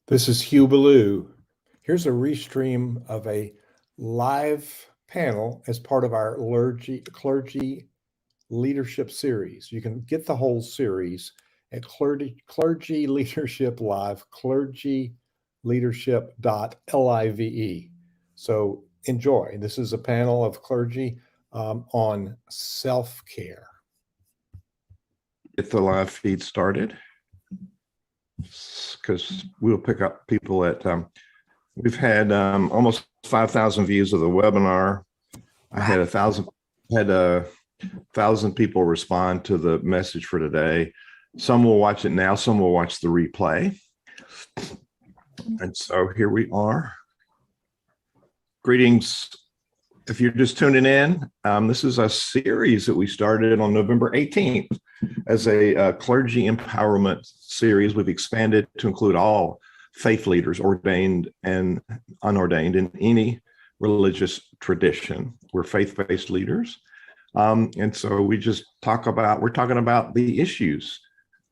This is Hugh Ballou. Here's a restream of a live panel as part of our clergy leadership series. You can get the whole series at Clergy Leadership Live, clergyleadership.live. So enjoy. This is a panel of clergy on self-care. Get the live feed started, because we'll pick up people at we've had almost 5,000 views of the webinar. I had 1,000 people respond to the message for today. Some will watch it now, some will watch the replay. And so here we are. Greetings. If you're just tuning in, this is a series that we started on November 18th as a clergy empowerment series. We've expanded to include all faith leaders, ordained and unordained, in any religious tradition. We're faith-based leaders. And so we're talking about the issues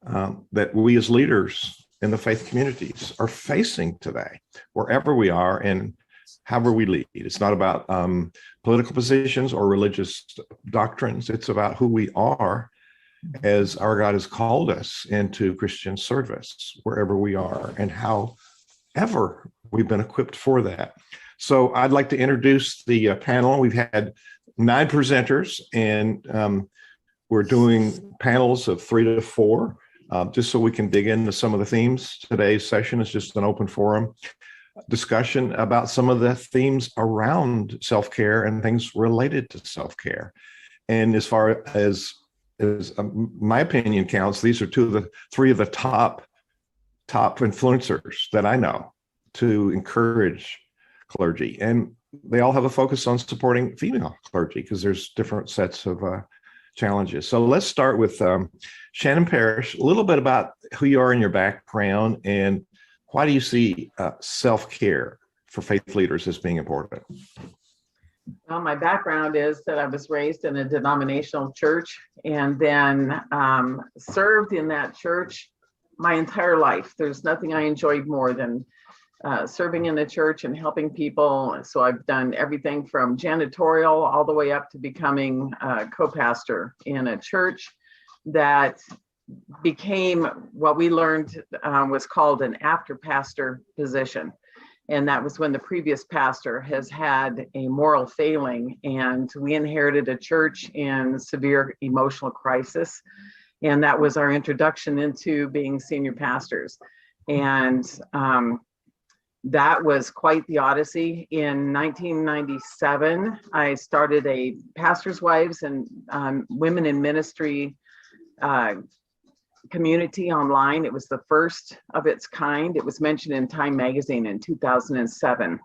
that we as leaders in the faith communities are facing today, wherever we are and however we lead. It's not about political positions or religious doctrines. It's about who we are as our God has called us into Christian service, wherever we are and however we've been equipped for that. So I'd like to introduce the panel. We've had 9 presenters, and we're doing panels of 3 to 4, just so we can dig into some of the themes. Today's session is just an open forum discussion about some of the themes around self-care and things related to self-care. And as far as my opinion counts, these are 3 of the top influencers that I know to encourage clergy. And they all have a focus on supporting female clergy because there's different sets of challenges. So let's start with Shannon Parish, a little bit about who you are in your background and why do you see self-care for faith leaders as being important? Well, my background is that I was raised in a denominational church and then served in that church my entire life. There's nothing I enjoyed more than serving in the church and helping people. So I've done everything from janitorial all the way up to becoming a co-pastor in a church that became what we learned was called an after pastor position. And that was when the previous pastor has had a moral failing, and we inherited a church in severe emotional crisis. And that was our introduction into being senior pastors. And that was quite the odyssey. In 1997, I started a Pastors' Wives and Women in Ministry community online. It was the first of its kind. It was mentioned in Time magazine in 2007.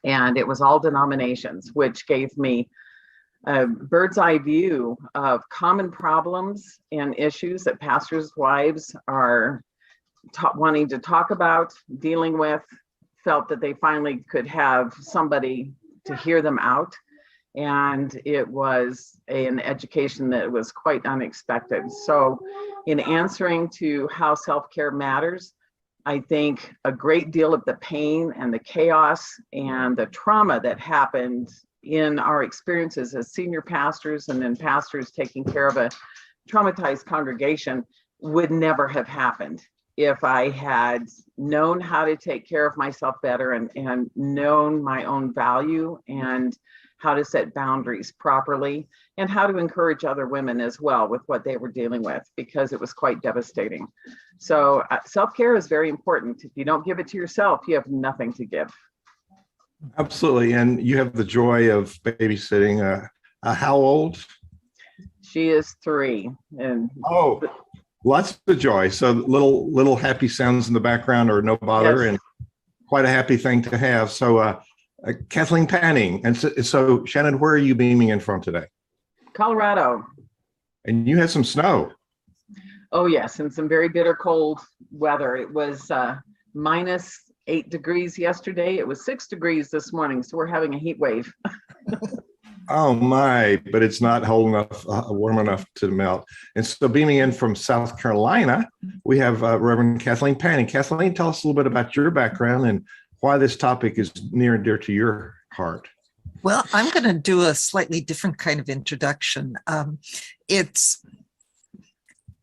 And it was all denominations, which gave me a bird's eye view of common problems and issues that pastors' wives are wanting to talk about, dealing with, felt that they finally could have somebody to hear them out. And it was an education that was quite unexpected. So in answering to how self-care matters, I think a great deal of the pain and the chaos and the trauma that happened in our experiences as senior pastors and then pastors taking care of a traumatized congregation would never have happened if I had known how to take care of myself better and known my own value and how to set boundaries properly and how to encourage other women as well with what they were dealing with, because it was quite devastating. So self-care is very important. If you don't give it to yourself, you have nothing to give. Absolutely. And you have the joy of babysitting how old? She is 3. And oh, lots of joy. So little happy sounds in the background or no bother, yes. And quite a happy thing to have. So Kathleen Panning. And so Shannon, where are you beaming in from today? Colorado. And you had some snow. Oh yes, and some very bitter cold weather. It was minus 8 degrees yesterday. It was 6 degrees this morning. So we're having a heat wave. Oh my, but it's not warm enough to melt. And so beaming in from South Carolina, we have Reverend Kathleen Panning. Kathleen, tell us a little bit about your background and why this topic is near and dear to your heart. Well, I'm going to do a slightly different kind of introduction. It's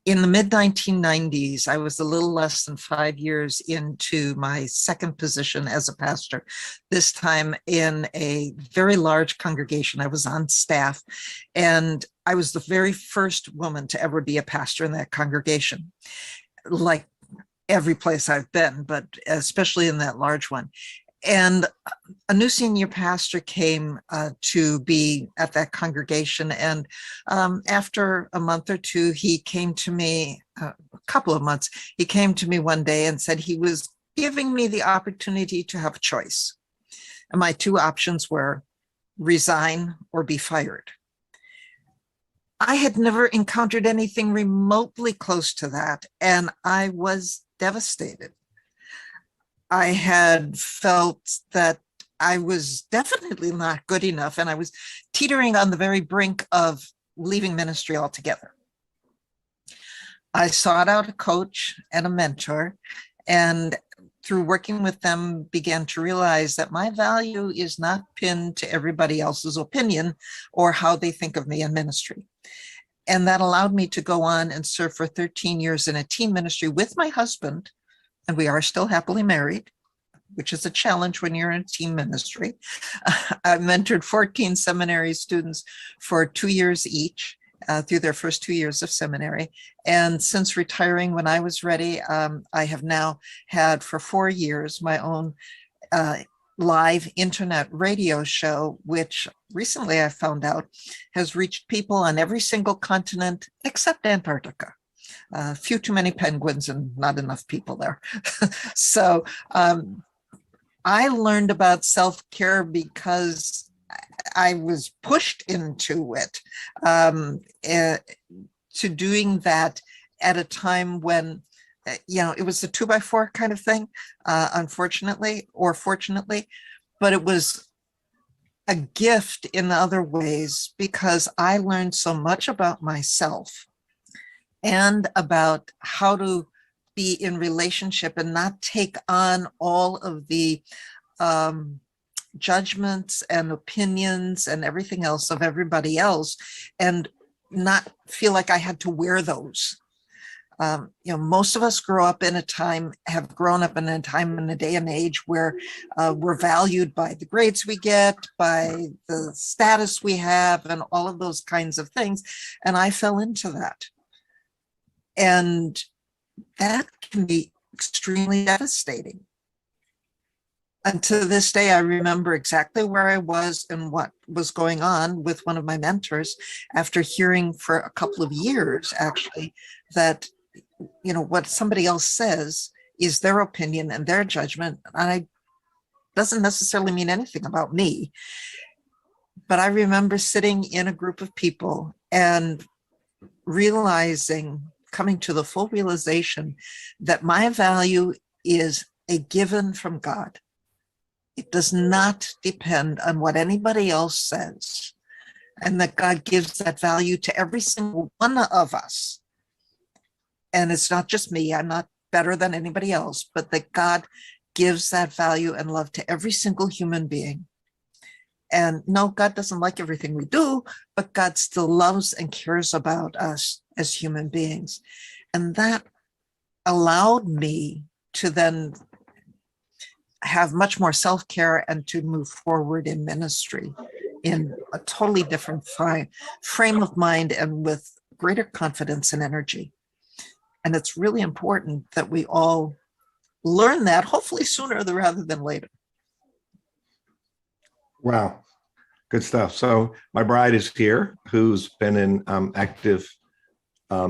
in the mid-1990s. I was a little less than 5 years into my second position as a pastor, this time in a very large congregation. I was on staff, and I was the very first woman to ever be a pastor in that congregation, like every place I've been, but especially in that large one. And a new senior pastor came to be at that congregation. And after a month or two, he came to me, a couple of months, he came to me one day and said he was giving me the opportunity to have a choice. And my two options were resign or be fired. I had never encountered anything remotely close to that, and I was devastated. I had felt that I was definitely not good enough, and I was teetering on the very brink of leaving ministry altogether. I sought out a coach and a mentor, and through working with them, began to realize that my value is not pinned to everybody else's opinion or how they think of me in ministry. And that allowed me to go on and serve for 13 years in a team ministry with my husband, and we are still happily married, which is a challenge when you're in a team ministry. I mentored 14 seminary students for 2 years each through their first 2 years of seminary. And since retiring when I was ready, I have now had for 4 years my own live internet radio show, which recently I found out has reached people on every single continent except Antarctica. Few too many penguins and not enough people there. So I learned about self-care because I was pushed into it, to doing that at a time when, it was a 2x4 kind of thing, unfortunately or fortunately, but it was a gift in other ways because I learned so much about myself and about how to be in relationship and not take on all of the judgments and opinions and everything else of everybody else, and not feel like I had to wear those. Most of us have grown up in a time and a day and age where we're valued by the grades we get, by the status we have, and all of those kinds of things. And I fell into that. And that can be extremely devastating. And to this day, I remember exactly where I was and what was going on with one of my mentors after hearing for a couple of years, actually, that, what somebody else says is their opinion and their judgment. And it doesn't necessarily mean anything about me. But I remember sitting in a group of people and coming to the full realization that my value is a given from God. It does not depend on what anybody else says, and that God gives that value to every single one of us. And it's not just me, I'm not better than anybody else, but that God gives that value and love to every single human being. And no, God doesn't like everything we do, but God still loves and cares about us as human beings. And that allowed me to then have much more self-care and to move forward in ministry in a totally different frame of mind and with greater confidence and energy. And it's really important that we all learn that, hopefully sooner rather than later. Wow. Good stuff. So my bride is here, who's been in active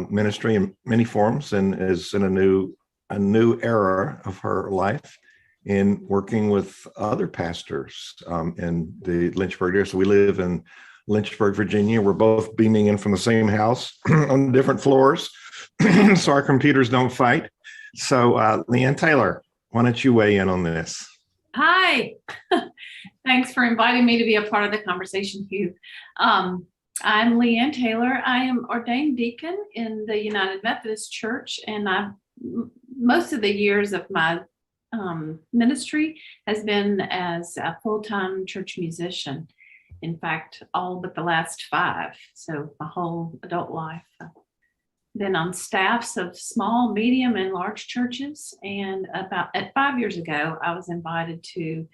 ministry in many forms and is in a new era of her life in working with other pastors in the Lynchburg area. So we live in Lynchburg, Virginia. We're both beaming in from the same house on different floors, so our computers don't fight. So Leigh Ann Taylor, why don't you weigh in on this? Hi. Thanks for inviting me to be a part of the conversation, Hugh. I'm Leigh Taylor. I am ordained deacon in the United Methodist Church, and most of the years of my ministry has been as a full-time church musician. In fact, all but the last 5, so my whole adult life. Been on staffs of small, medium, and large churches, and about 5 years ago, I was invited to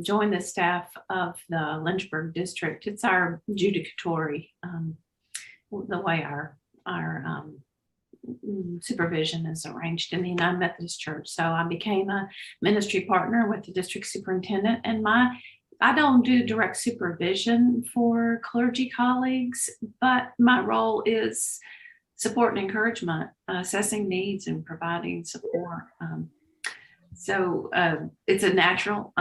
join the staff of the Lynchburg district. It's our judicatory, the way our supervision is arranged in the United Methodist Church. So I became a ministry partner with the district superintendent, and I don't do direct supervision for clergy colleagues, but my role is support and encouragement, assessing needs and providing support. So it's a natural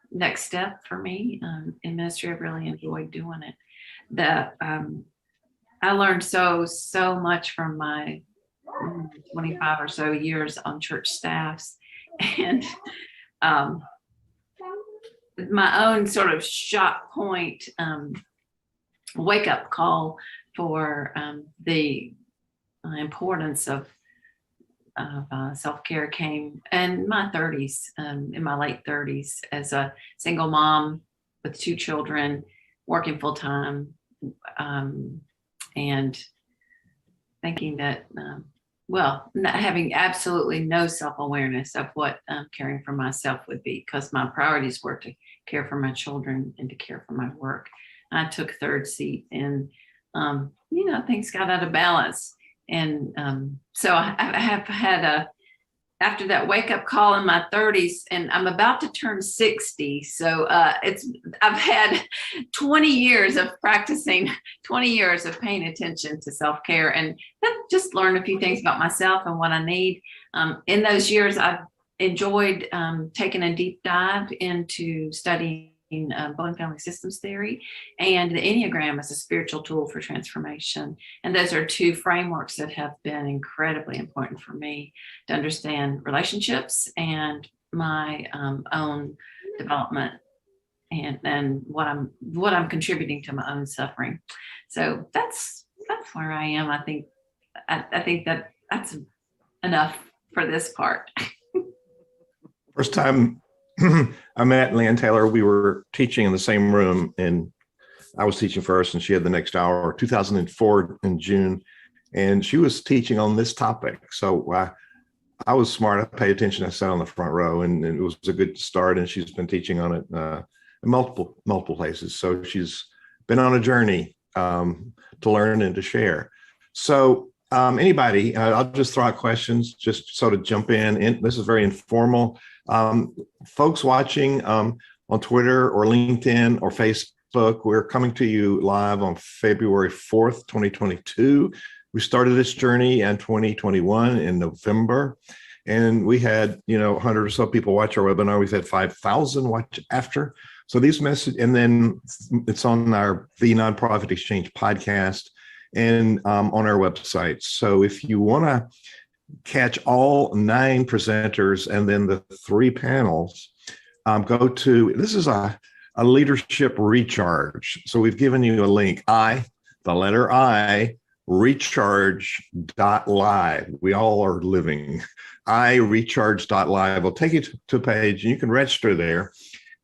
next step for me in ministry. I really enjoyed doing it. I learned so much from my 25 or so years on church staffs, and my own sort of shock point, wake up call for the importance of self-care came in my 30s, in my late 30s, as a single mom with 2 children, working full time, and thinking that, not having absolutely no self-awareness of what caring for myself would be, because my priorities were to care for my children and to care for my work. I took third seat, and things got out of balance. And so I have had after that wake up call in my 30s, and I'm about to turn 60. So I've had 20 years of practicing, 20 years of paying attention to self-care, and just learned a few things about myself and what I need. In those years, I've enjoyed taking a deep dive into studying bone family systems theory and the Enneagram as a spiritual tool for transformation. And those are 2 frameworks that have been incredibly important for me to understand relationships and my own development and what I'm contributing to my own suffering. So that's where I am. I think that's enough for this part. First time I met Leigh Taylor, we were teaching in the same room, and I was teaching first and she had the next hour, 2004 in June, and she was teaching on this topic. So I was smart. I paid attention. I sat on the front row, and it was a good start, and she's been teaching on it in multiple places. So she's been on a journey to learn and to share. So anybody, I'll just throw out questions, just sort of jump in. This is very informal. Folks watching on Twitter or LinkedIn or Facebook, we're coming to you live on February 4th, 2022. We started this journey in 2021 in November, and we had 100 or so people watch our webinar. We've had 5,000 watch after. So these messages, and then it's on the Nonprofit Exchange podcast and on our website. So if you want to catch all 9 presenters and then the 3 panels, go to, this is a leadership recharge. So we've given you a link, the letter I, recharge.live. We all are living. recharge.live will take you to a page, and you can register there,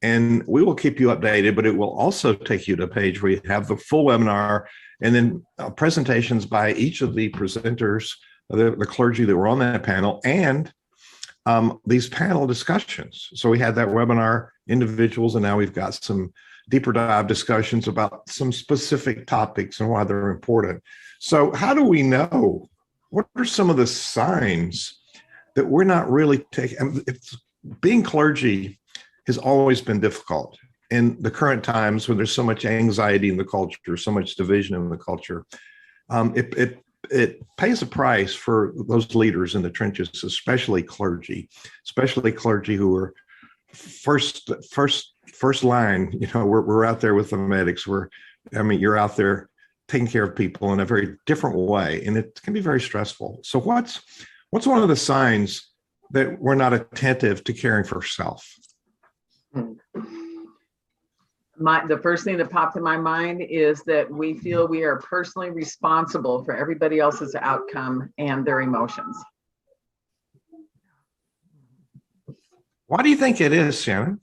and we will keep you updated, but it will also take you to a page where you have the full webinar and then presentations by each of the presenters, the clergy that were on that panel, and these panel discussions. So we had that webinar individuals, and now we've got some deeper dive discussions about some specific topics and why they're important. So how do we know? What are some of the signs that we're not really taking? Being clergy has always been difficult. In the current times when there's so much anxiety in the culture, so much division in the culture, it pays a price for those leaders in the trenches, especially clergy who are first line. We're out there with the medics. You're out there taking care of people in a very different way, and it can be very stressful. So what's one of the signs that we're not attentive to caring for self? The first thing that popped in my mind is that we feel we are personally responsible for everybody else's outcome and their emotions. Why do you think it is, Shannon?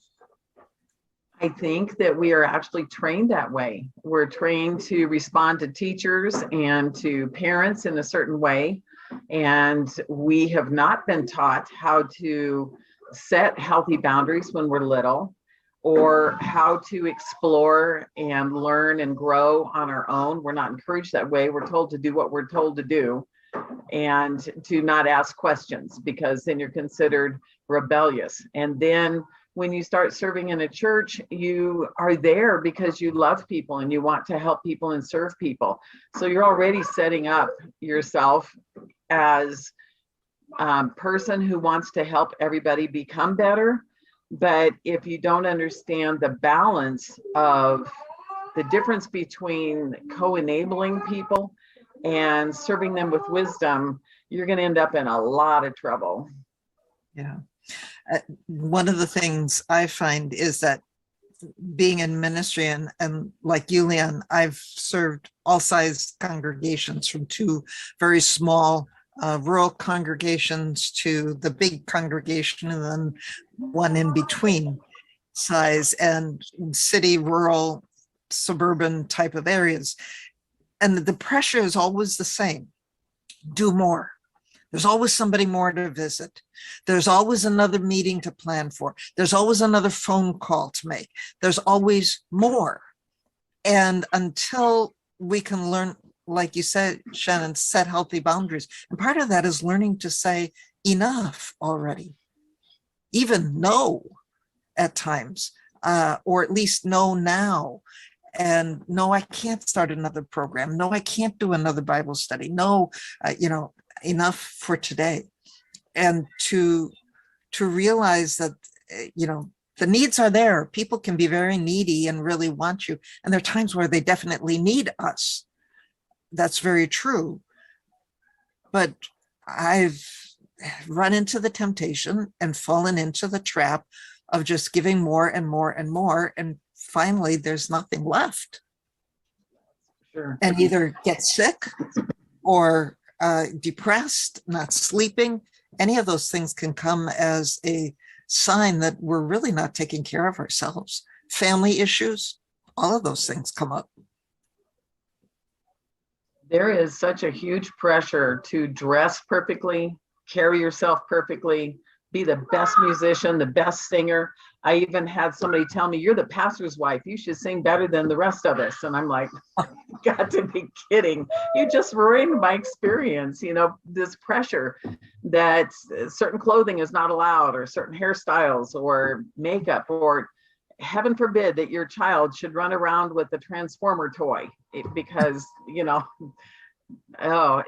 I think that we are actually trained that way. We're trained to respond to teachers and to parents in a certain way. And we have not been taught how to set healthy boundaries when we're little, or how to explore and learn and grow on our own. We're not encouraged that way. We're told to do what we're told to do and to not ask questions, because then you're considered rebellious. And then when you start serving in a church, you are there because you love people and you want to help people and serve people. So you're already setting up yourself as a person who wants to help everybody become better. But if you don't understand the balance of the difference between co-enabling people and serving them with wisdom, you're going to end up in a lot of trouble. Yeah. One of the things I find is that being in ministry and like you, Leanne, I've served all size congregations, from two very small rural congregations to the big congregation, and then one in between size, and city, rural, suburban type of areas. And the pressure is always the same. Do more. There's always somebody more to visit. There's always another meeting to plan for. There's always another phone call to make. There's always more. And until we can learn, like you said, Shannon, set healthy boundaries. And part of that is learning to say enough already, even no at times, or at least no now. And no, I can't start another program. No, I can't do another Bible study. No, enough for today. And to realize that, the needs are there. People can be very needy and really want you. And there are times where they definitely need us. That's very true. But I've run into the temptation and fallen into the trap of just giving more and more and more. And finally, there's nothing left. Sure. And either get sick or depressed, not sleeping. Any of those things can come as a sign that we're really not taking care of ourselves. Family issues, all of those things come up. There is such a huge pressure to dress perfectly, carry yourself perfectly, be the best musician, the best singer. I even had somebody tell me, you're the pastor's wife. You should sing better than the rest of us. And I'm like, got to be kidding. You just ruined my experience. This pressure that certain clothing is not allowed, or certain hairstyles or makeup, or heaven forbid that your child should run around with a transformer toy because,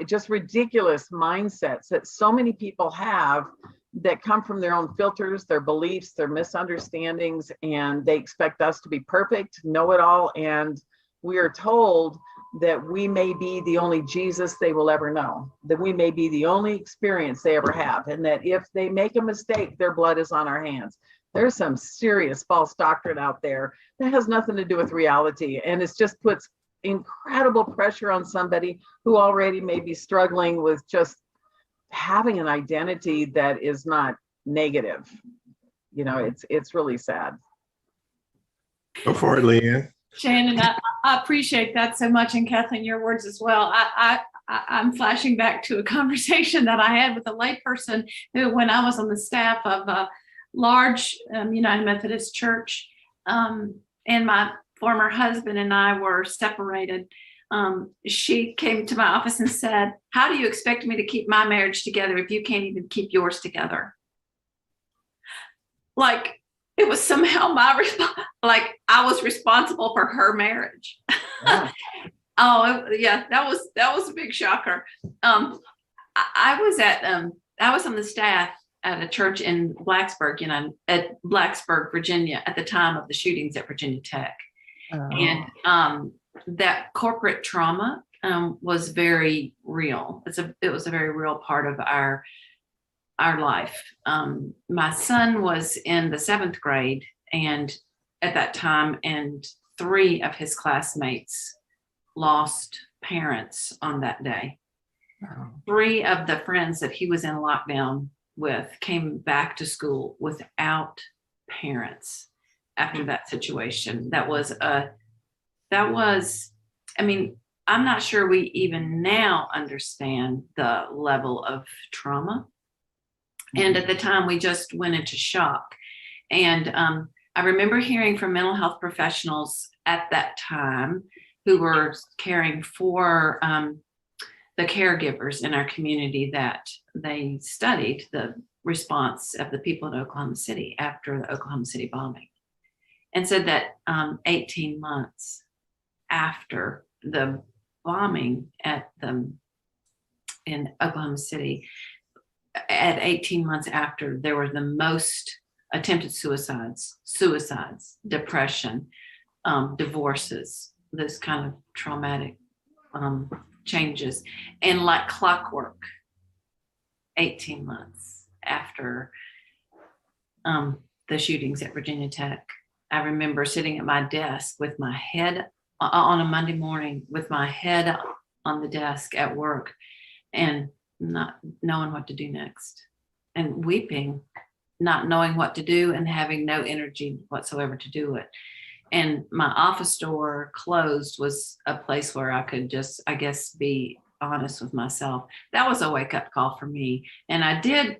just ridiculous mindsets that so many people have that come from their own filters, their beliefs, their misunderstandings, and they expect us to be perfect, know it all. And we are told that we may be the only Jesus they will ever know, that we may be the only experience they ever have, and that if they make a mistake, their blood is on our hands. There's some serious false doctrine out there that has nothing to do with reality. And it just puts incredible pressure on somebody who already may be struggling with just having an identity that is not negative. It's really sad. Go for it, Leanne. Shannon, I appreciate that so much, and Kathleen, your words as well. I'm flashing back to a conversation that I had with a layperson who, when I was on the staff of a large United Methodist church, and my former husband and I were separated, she came to my office and said, "How do you expect me to keep my marriage together if you can't even keep yours together?" Like, it was somehow my response, like I was responsible for her marriage. Yeah. That was a big shocker. I was on the staff at a church in Blacksburg, at Blacksburg, Virginia, at the time of the shootings at Virginia Tech. Oh. And that corporate trauma was very real. It was a very real part of our life. My son was in the 7th grade, and at that time, and 3 of his classmates lost parents on that day. 3 of the friends that he was in lockdown with came back to school without parents after that situation. I mean, I'm not sure we even now understand the level of trauma. And at the time, we just went into shock. And I remember hearing from mental health professionals at that time who were caring for the caregivers in our community, that they studied the response of the people in Oklahoma City after the Oklahoma City bombing, and said that 18 months after the bombing in Oklahoma City, at 18 months after, there were the most attempted suicides, depression, divorces, this kind of traumatic changes. And like clockwork, 18 months after the shootings at Virginia Tech, I remember sitting at my desk with my head on a Monday morning, with my head on the desk at work, and not knowing what to do next, and weeping, not knowing what to do, and having no energy whatsoever to do it. And my office door closed was a place where I could just, I guess, be honest with myself. That was a wake-up call for me. And I did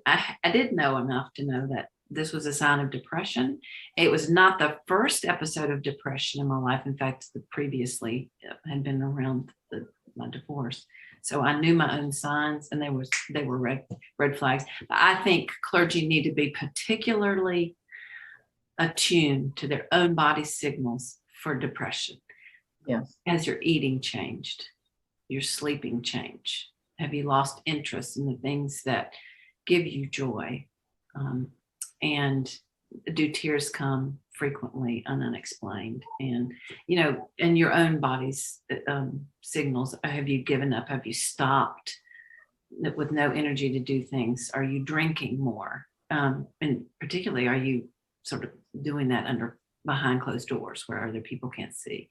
know enough to know that this was a sign of depression. It was not the first episode of depression in my life. In fact, the previously had been around my divorce. So I knew my own signs, and they were red flags. But I think clergy need to be particularly attuned to their own body signals for depression. Yes. Has your eating changed? Your sleeping changed? Have you lost interest in the things that give you joy? And do tears come frequently and unexplained? And, in your own body's signals, have you given up? Have you stopped with no energy to do things? Are you drinking more? And particularly, are you sort of doing that behind closed doors where other people can't see?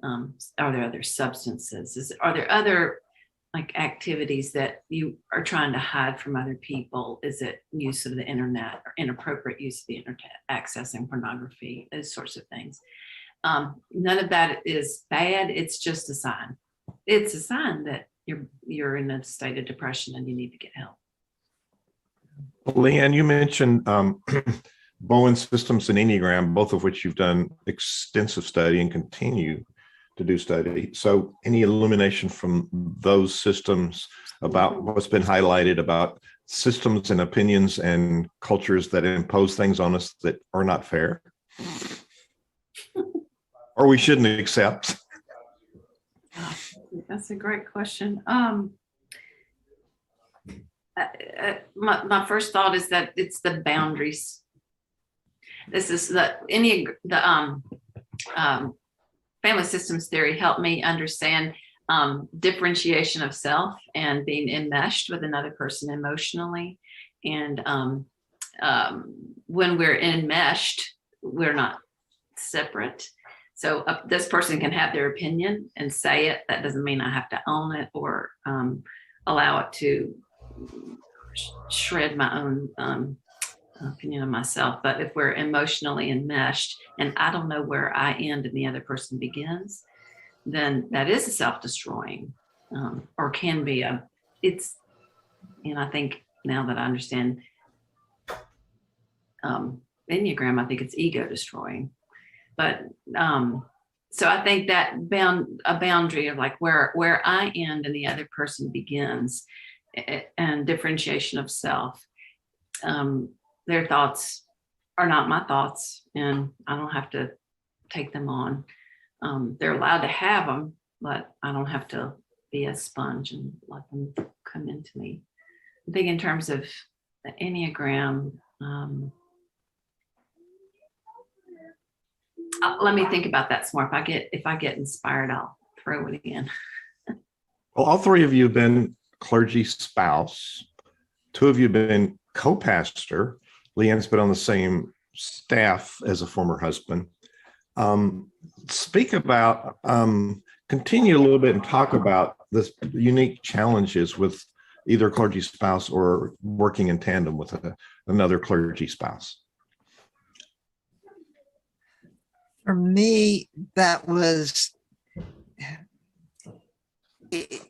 Are there other substances? Are there other activities that you are trying to hide from other people? Is it use of the internet or inappropriate use of the internet, accessing pornography, those sorts of things? None of that is bad. It's just a sign. It's a sign that you're in a state of depression and you need to get help. Leanne, you mentioned Bowen systems and Enneagram, both of which you've done extensive study and continue to do study. So any illumination from those systems about what's been highlighted about systems and opinions and cultures that impose things on us that are not fair or we shouldn't accept? That's a great question. My first thought is that it's the boundaries. This is the family systems theory helped me understand differentiation of self and being enmeshed with another person emotionally. And when we're enmeshed, we're not separate. So this person can have their opinion and say it. That doesn't mean I have to own it or allow it to shred my own opinion of myself. But if we're emotionally enmeshed and I don't know where I end and the other person begins, then that is a self-destroying or can be and I think now that I understand Enneagram, I think it's ego destroying. But so I think that a boundary of where I end and the other person begins, and differentiation of self. Their thoughts are not my thoughts, and I don't have to take them on. They're allowed to have them, but I don't have to be a sponge and let them come into me. I think in terms of the Enneagram, let me think about that some more. If I get inspired, I'll throw it in. Well, all three of you have been clergy spouse. Two of you have been co-pastor. Leanne's been on the same staff as a former husband. Speak about, continue a little bit and talk about the unique challenges with either clergy spouse or working in tandem with another clergy spouse. For me, that was, it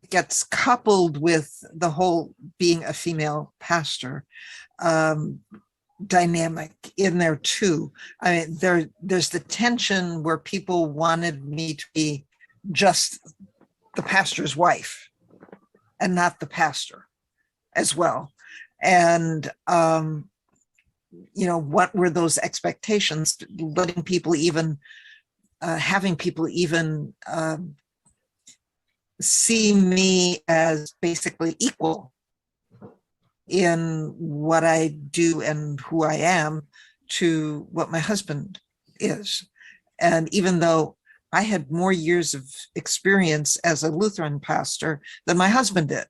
gets coupled with the whole being a female pastor dynamic in there too. I mean, there's the tension where people wanted me to be just the pastor's wife and not the pastor as well. And, what were those expectations? Letting people even, having people even see me as basically equal in what I do and who I am to what my husband is. And even though I had more years of experience as a Lutheran pastor than my husband did,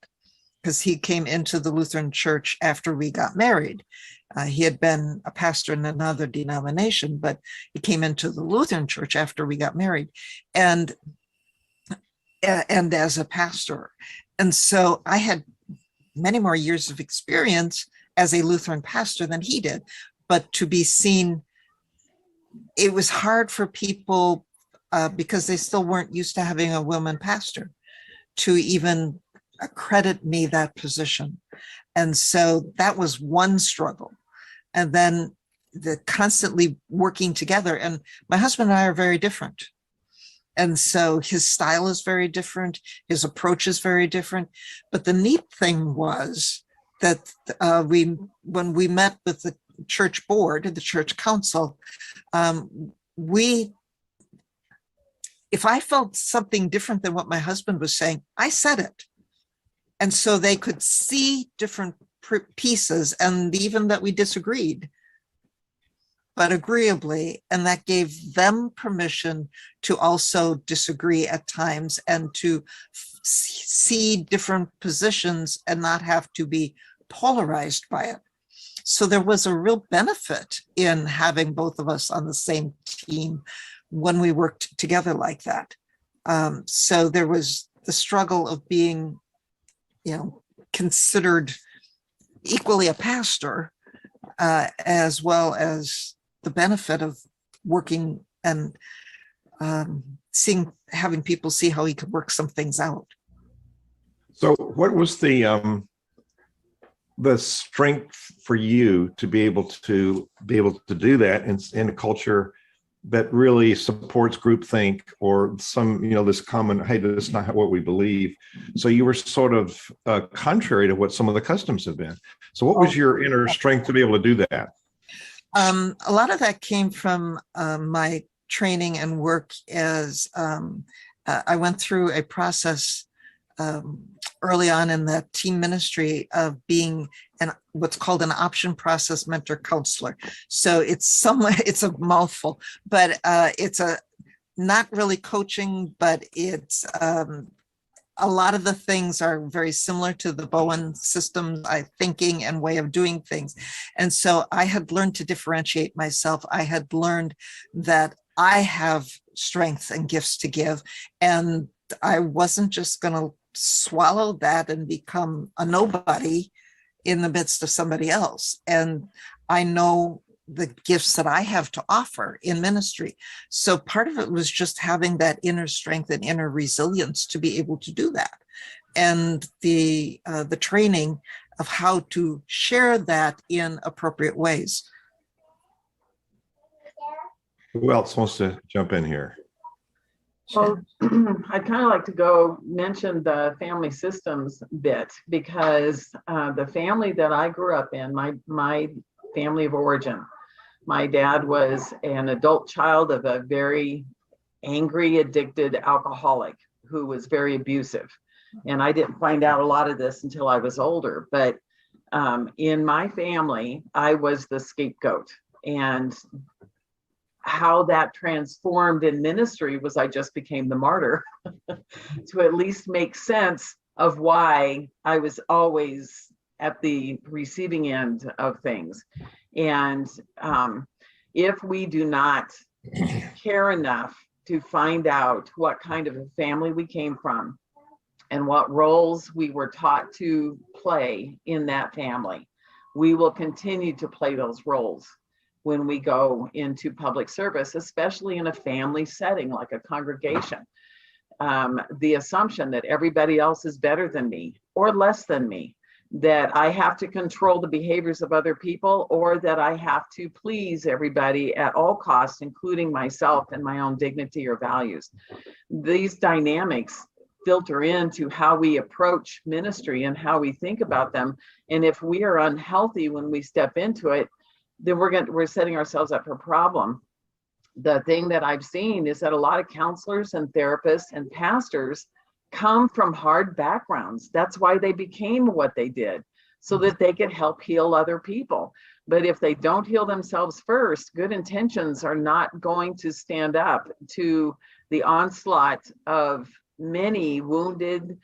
because he came into the Lutheran church after we got married. He had been a pastor in another denomination, but he came into the Lutheran church after we got married, and as a pastor. And so I had many more years of experience as a Lutheran pastor than he did. But to be seen, it was hard for people because they still weren't used to having a woman pastor to even accredit me that position. And so that was one struggle. And then the constantly working together. And my husband and I are very different. And so his style is very different. His approach is very different. But the neat thing was that when we met with the church board, the church council, if I felt something different than what my husband was saying, I said it. And so they could see different pieces, and even that we disagreed, but agreeably, and that gave them permission to also disagree at times and to see different positions and not have to be polarized by it. So there was a real benefit in having both of us on the same team when we worked together like that. So there was the struggle of being, considered equally a pastor, as well as the benefit of working and having people see how he could work some things out. So what was the strength for you to be able to do that in a culture that really supports groupthink or some, this common, hey, this is not what we believe. So you were sort of contrary to what some of the customs have been. So what was your inner strength to be able to do that? A lot of that came from my training and work as I went through a process early on in the team ministry of being what's called an option process mentor counselor. So it's a mouthful, but it's not really coaching, but it's a lot of the things are very similar to the Bowen systems, thinking and way of doing things. And so I had learned to differentiate myself. I had learned that I have strengths and gifts to give, and I wasn't just going to swallow that and become a nobody in the midst of somebody else. And I know the gifts that I have to offer in ministry. So part of it was just having that inner strength and inner resilience to be able to do that. And the training of how to share that in appropriate ways. Who else wants to jump in here? Well, I'd kind of like to go mention the family systems bit, because the family that I grew up in, my family of origin, my dad was an adult child of a very angry, addicted alcoholic who was very abusive. And I didn't find out a lot of this until I was older. But in my family, I was the scapegoat. And how that transformed in ministry was I just became the martyr to at least make sense of why I was always at the receiving end of things. And if we do not care enough to find out what kind of a family we came from and what roles we were taught to play in that family, we will continue to play those roles when we go into public service, especially in a family setting like a congregation. The assumption that everybody else is better than me or less than me, that I have to control the behaviors of other people, or that I have to please everybody at all costs, including myself and my own dignity or values. These dynamics filter into how we approach ministry and how we think about them. And if we are unhealthy when we step into it, then we're setting ourselves up for a problem. The thing that I've seen is that a lot of counselors and therapists and pastors come from hard backgrounds. That's why they became what they did, so that they could help heal other people. But if they don't heal themselves first, good intentions are not going to stand up to the onslaught of many wounded,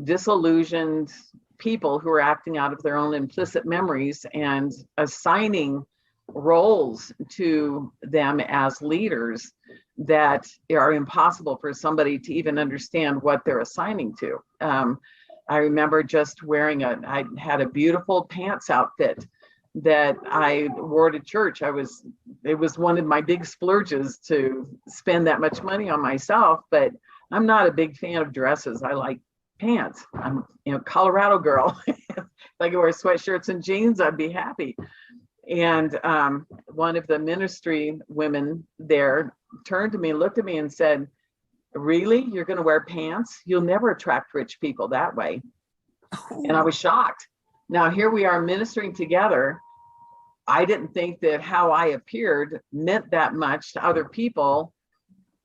disillusioned people who are acting out of their own implicit memories and assigning roles to them as leaders that are impossible for somebody to even understand what they're assigning to. I remember just wearing I had a beautiful pants outfit that I wore to church. It was one of my big splurges to spend that much money on myself, but I'm not a big fan of dresses. I like pants. I'm Colorado girl. If I could wear sweatshirts and jeans, I'd be happy. And one of the ministry women there turned to me, looked at me and said, "Really? You're going to wear pants? You'll never attract rich people that way." And I was shocked. Now, here we are ministering together. I didn't think that how I appeared meant that much to other people.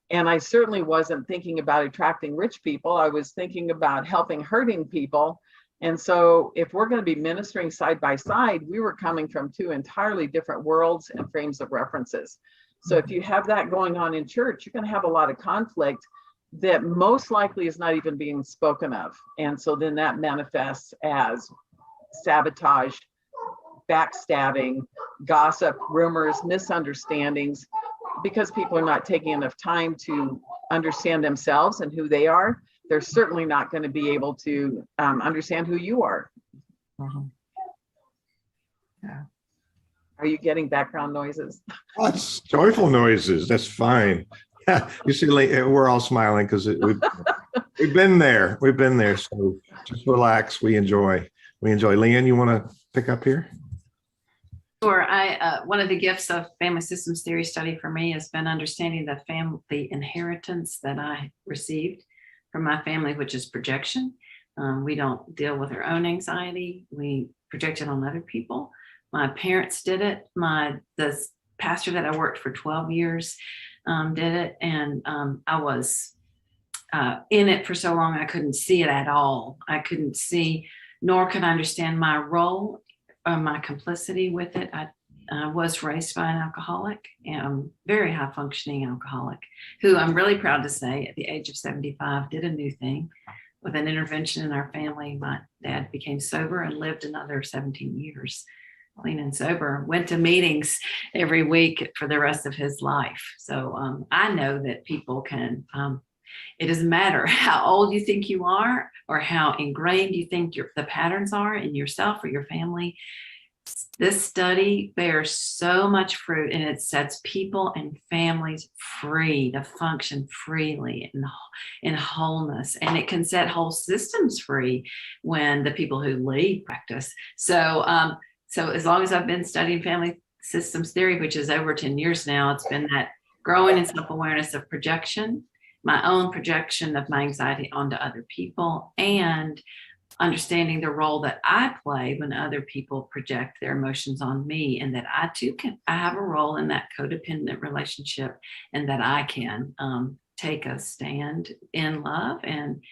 And I certainly wasn't thinking about attracting rich people. I was thinking about helping hurting people. And so if we're going to be ministering side by side, we were coming from two entirely different worlds and frames of references. So if you have that going on in church, you're going to have a lot of conflict that most likely is not even being spoken of. And so then that manifests as sabotage, backstabbing, gossip, rumors, misunderstandings, because people are not taking enough time to understand themselves and who they are. They're certainly not going to be able to understand who you are. Yeah. Are you getting background noises? That's joyful noises. That's fine. You see, we're all smiling because we've been there. We've been there. So just relax. We enjoy. Leanne, you want to pick up here? Sure. One of the gifts of family systems theory study for me has been understanding the inheritance that I received from my family, which is projection. We don't deal with our own anxiety. We project it on other people. My parents did it. The pastor that I worked for 12 years did it. And I was in it for so long, I couldn't see it at all. I couldn't see, nor could I understand my role or my complicity with it. I was raised by an alcoholic, very high functioning alcoholic, who I'm really proud to say at the age of 75 did a new thing with an intervention in our family. My dad became sober and lived another 17 years, clean and sober, went to meetings every week for the rest of his life. So I know that people can, it doesn't matter how old you think you are or how ingrained you think the patterns are in yourself or your family. This study bears so much fruit, and it sets people and families free to function freely in wholeness. And it can set whole systems free when the people who lead practice. So as long as I've been studying family systems theory, which is over 10 years now, it's been that growing in self-awareness of projection, my own projection of my anxiety onto other people, and understanding the role that I play when other people project their emotions on me, and that I too I have a role in that codependent relationship, and that I can take a stand in love and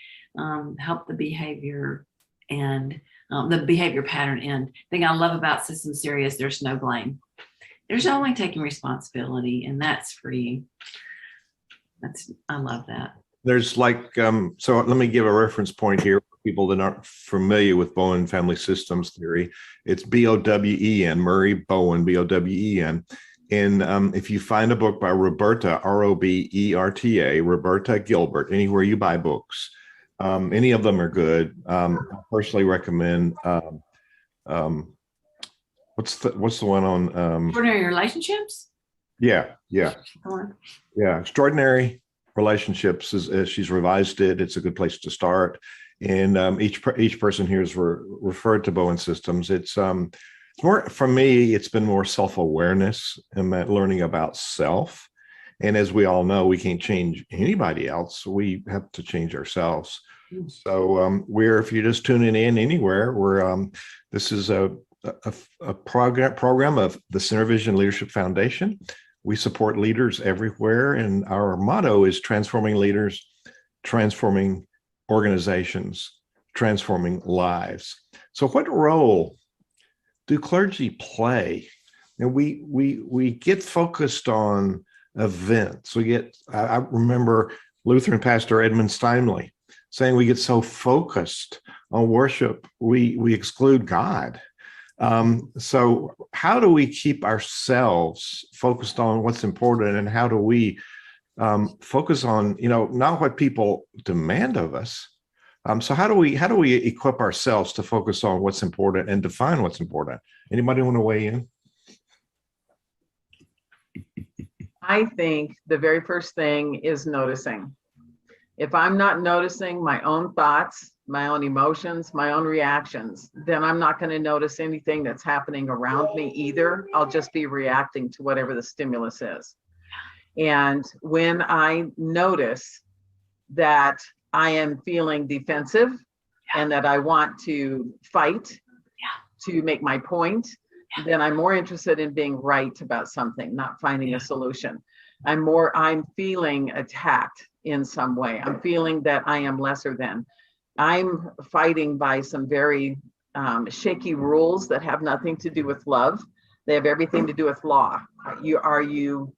help the behavior and the behavior pattern end. The thing I love about systems theory is there's no blame. There's only taking responsibility, and that's freeing. I love that. There's so let me give a reference point here. people that aren't familiar with Bowen family systems theory, it's Bowen, Murray Bowen, Bowen. And if you find a book by Roberta, Roberta, Roberta Gilbert, anywhere you buy books, any of them are good. I personally recommend, what's the one on? Extraordinary Relationships? Yeah. Or- Yeah, Extraordinary Relationships, as she's revised it. It's a good place to start. And each person here is referred to Bowen systems. It's more, for me, it's been more self-awareness and that learning about self. And as we all know, we can't change anybody else. We have to change ourselves. So if you're just tuning in anywhere, this is a program of the Center Vision Leadership Foundation. We support leaders everywhere, and our motto is transforming leaders, transforming organizations, transforming lives. So what role do clergy play? And we get focused on events. I remember Lutheran pastor Edmund Steinley saying we get so focused on worship, we exclude God. So how do we keep ourselves focused on what's important, and how do we focus on, not what people demand of us? So how do we equip ourselves to focus on what's important and define what's important? Anybody want to weigh in? I think the very first thing is noticing. If I'm not noticing my own thoughts, my own emotions, my own reactions, then I'm not going to notice anything that's happening around me either. I'll just be reacting to whatever the stimulus is. And when I notice that I am feeling defensive and that I want to fight to make my point, then I'm more interested in being right about something, not finding a solution. I'm feeling attacked in some way. I'm feeling that I am lesser than. I'm fighting by some very shaky rules that have nothing to do with love. They have everything to do with law. Are you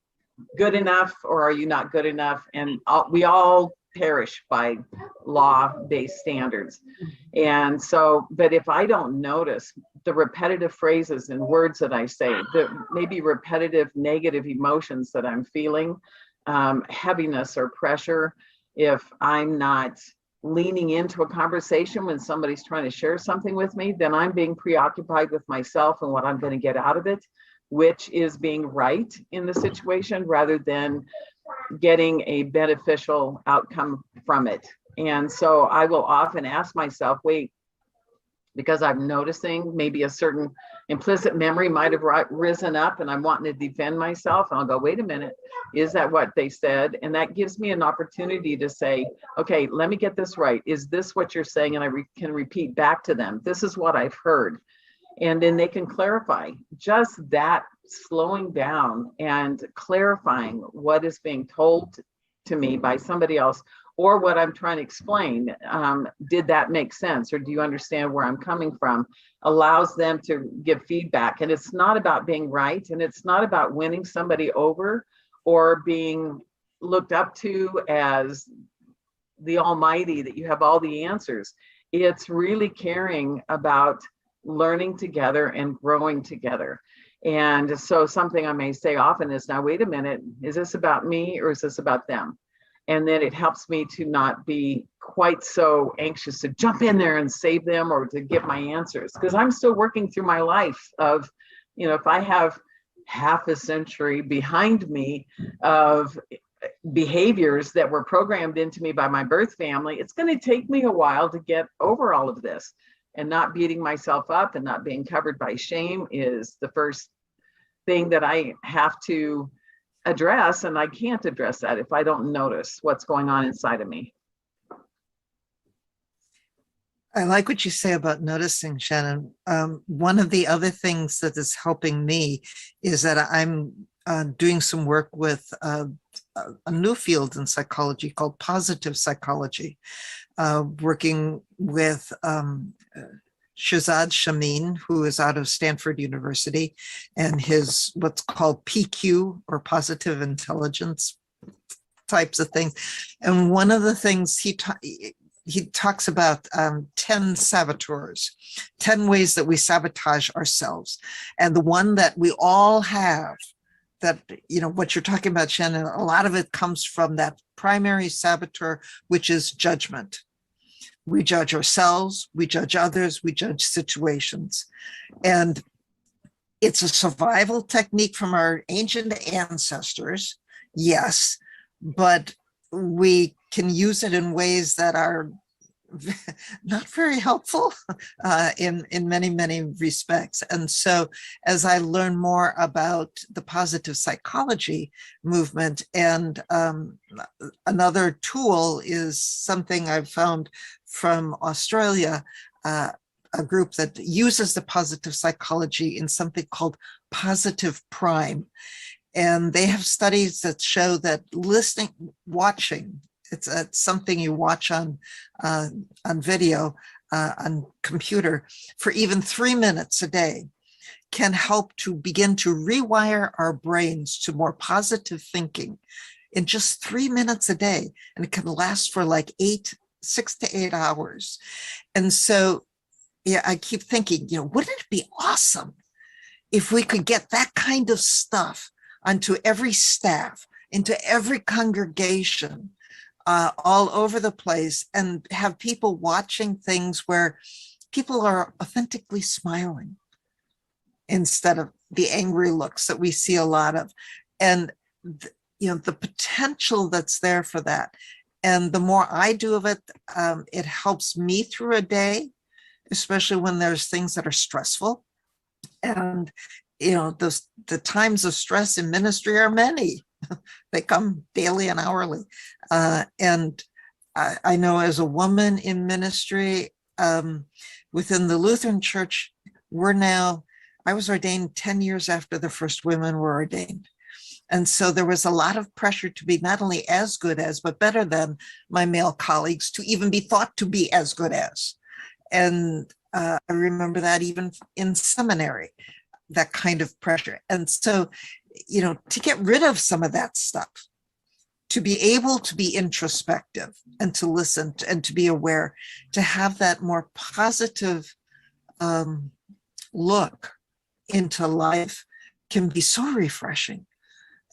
good enough, or are you not good enough? And we all perish by law-based standards. And so, but if I don't notice the repetitive phrases and words that I say, the maybe repetitive negative emotions that I'm feeling, heaviness or pressure, if I'm not leaning into a conversation when somebody's trying to share something with me, then I'm being preoccupied with myself and what I'm going to get out of it, which is being right in the situation rather than getting a beneficial outcome from it. And so I will often ask myself, wait, because I'm noticing maybe a certain implicit memory might have risen up and I'm wanting to defend myself. And I'll go, wait a minute, is that what they said? And that gives me an opportunity to say, okay, let me get this right. Is this what you're saying? And I can repeat back to them, this is what I've heard. And then they can clarify. Just that slowing down and clarifying what is being told to me by somebody else, or what I'm trying to explain, did that make sense, or do you understand where I'm coming from, allows them to give feedback. And it's not about being right, and it's not about winning somebody over or being looked up to as the almighty, that you have all the answers. It's really caring about learning together and growing together. And so something I may say often is, now, wait a minute, is this about me or is this about them? And then it helps me to not be quite so anxious to jump in there and save them or to give my answers, because I'm still working through my life of, if I have half a century behind me of behaviors that were programmed into me by my birth family, it's going to take me a while to get over all of this. And not beating myself up and not being covered by shame is the first thing that I have to address. And I can't address that if I don't notice what's going on inside of me. I like what you say about noticing, Shannon. One of the other things that is helping me is that I'm doing some work with a new field in psychology called positive psychology, working with Shazad Shamin, who is out of Stanford University, and his what's called PQ, or positive intelligence types of things. And one of the things he talks about 10 saboteurs, 10 ways that we sabotage ourselves. And the one that we all have, that, what you're talking about, Shannon, a lot of it comes from that primary saboteur, which is judgment. We judge ourselves, we judge others, we judge situations. And it's a survival technique from our ancient ancestors, yes, but we can use it in ways that are not very helpful in many, many respects. And so as I learn more about the positive psychology movement, and another tool is something I've found from Australia, a group that uses the positive psychology in something called positive prime. And they have studies that show that watching, it's something you watch on video, on computer, for even 3 minutes a day can help to begin to rewire our brains to more positive thinking in just 3 minutes a day. And it can last for like 6 to 8 hours. And so, yeah, I keep thinking, wouldn't it be awesome if we could get that kind of stuff onto every staff, into every congregation, all over the place, and have people watching things where people are authentically smiling instead of the angry looks that we see a lot of. And, the potential that's there for that. And the more I do of it, it helps me through a day, especially when there's things that are stressful. And, the times of stress in ministry are many. They come daily and hourly. And I know as a woman in ministry within the Lutheran Church, I was ordained 10 years after the first women were ordained. And so there was a lot of pressure to be not only as good as, but better than my male colleagues, to even be thought to be as good as. And I remember that even in seminary, that kind of pressure. And so, to get rid of some of that stuff, to be able to be introspective and to listen and to be aware, to have that more positive look into life can be so refreshing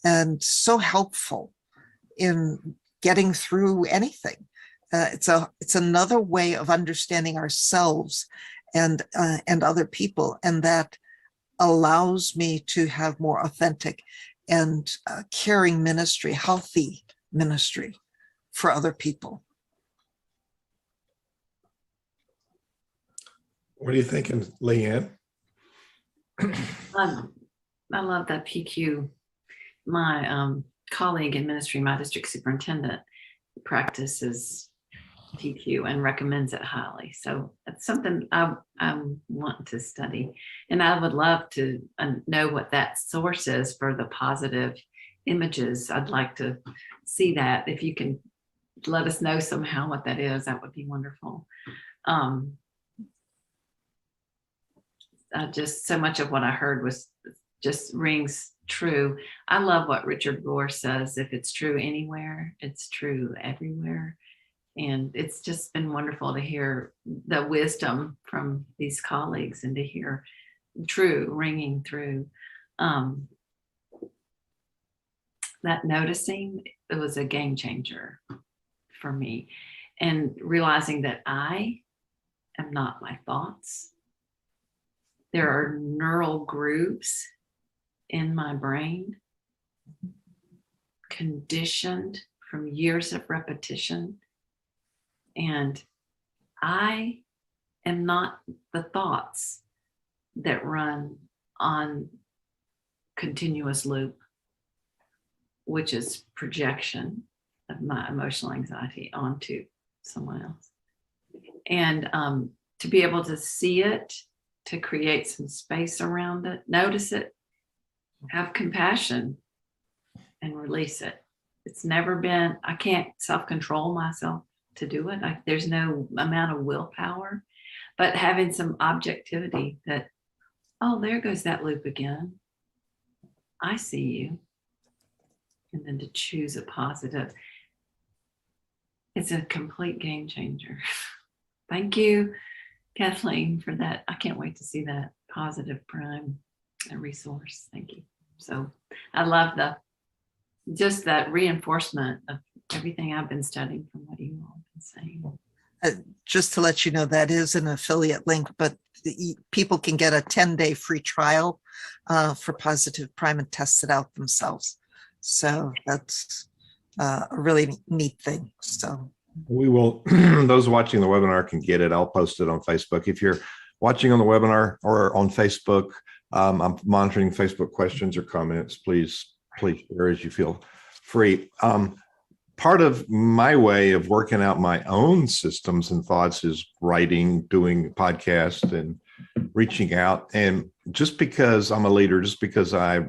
and so helpful in getting through anything. It's another way of understanding ourselves and other people, and that allows me to have more authentic and caring ministry, healthy ministry for other people. What are you thinking, Leanne? I love that PQ. My colleague in ministry, my district superintendent, practices PQ and recommends it highly. So that's something I want to study. And I would love to know what that source is for the positive images. I'd like to see that. If you can let us know somehow what that is, that would be wonderful. Just so much of what I heard just rings true. I love what Richard Rohr says: if it's true anywhere, it's true everywhere. And it's just been wonderful to hear the wisdom from these colleagues and to hear true ringing through. That noticing, it was a game changer for me. And realizing that I am not my thoughts. There are neural grooves in my brain, conditioned from years of repetition. And I am not the thoughts that run on continuous loop, which is projection of my emotional anxiety onto someone else. And to be able to see it, to create some space around it, notice it, have compassion, and release it. It's never been, I can't self-control myself to do it. There's no amount of willpower, but having some objectivity that, oh, there goes that loop again. I see you. And then to choose a positive. It's a complete game changer. Thank you, Kathleen, for that. I can't wait to see that Positive Prime resource. Thank you. So I love just that reinforcement of everything I've been studying from what you all have been saying. Just to let you know, that is an affiliate link, but people can get a 10-day free trial for Positive Prime and test it out themselves. So that's a really neat thing. So we will, those watching the webinar can get it. I'll post it on Facebook. If you're watching on the webinar or on Facebook, I'm monitoring Facebook questions or comments. Please share as you feel free. Part of my way of working out my own systems and thoughts is writing, doing podcasts, and reaching out. And just because I'm a leader, just because I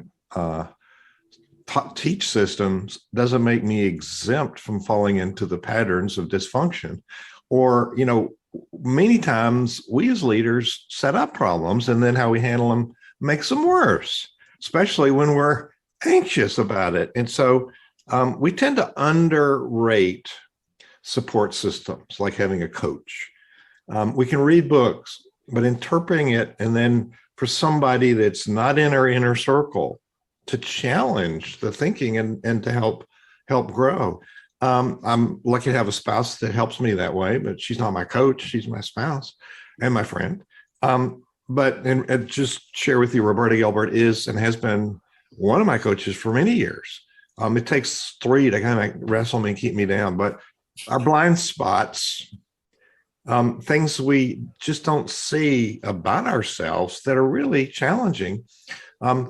teach systems doesn't make me exempt from falling into the patterns of dysfunction. Or, many times we as leaders set up problems, and then how we handle them makes them worse, especially when we're anxious about it. And so we tend to underrate support systems, like having a coach. We can read books, but interpreting it, and then for somebody that's not in our inner circle to challenge the thinking and to help grow. I'm lucky to have a spouse that helps me that way, but she's not my coach. She's my spouse and my friend. But just share with you, Roberta Gilbert is and has been one of my coaches for many years. It takes 3 to kind of wrestle me and keep me down, but our blind spots, things we just don't see about ourselves that are really challenging.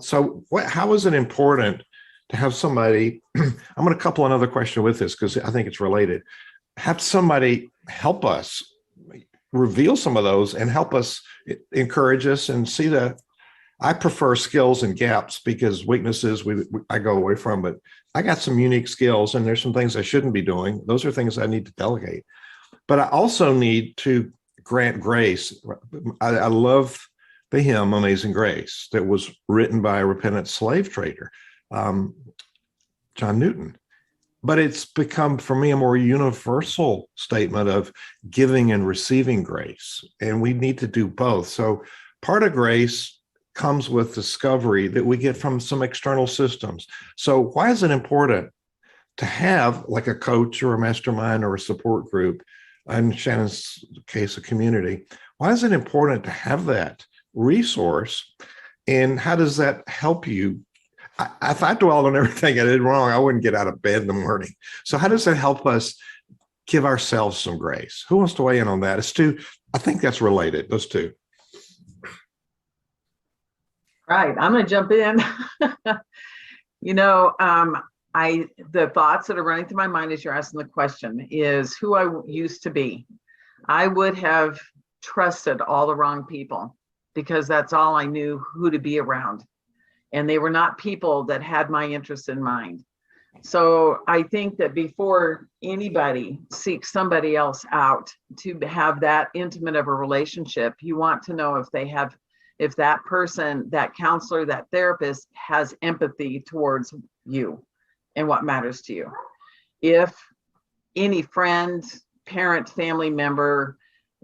So how is it important to have somebody, I'm going to couple another question with this because I think it's related, have somebody help us reveal some of those and help us, encourage us and see that. I prefer skills and gaps because weaknesses I go away from, but I got some unique skills and there's some things I shouldn't be doing. Those are things I need to delegate, but I also need to grant grace. I love the hymn Amazing Grace that was written by a repentant slave trader, John Newton. But it's become for me a more universal statement of giving and receiving grace. And we need to do both. So part of grace comes with discovery that we get from some external systems. So why is it important to have like a coach or a mastermind or a support group, in Shannon's case, a community? Why is it important to have that resource? And how does that help you? If I dwelled on everything I did wrong, I wouldn't get out of bed in the morning. So how does that help us give ourselves some grace? Who wants to weigh in on that? It's two. I think that's related, those two. Right, I'm going to jump in. The thoughts that are running through my mind as you're asking the question is who I used to be. I would have trusted all the wrong people because that's all I knew who to be around. And they were not people that had my interests in mind. So I think that before anybody seeks somebody else out to have that intimate of a relationship, you want to know if that person, that counselor, that therapist has empathy towards you and what matters to you. If any friend, parent, family member,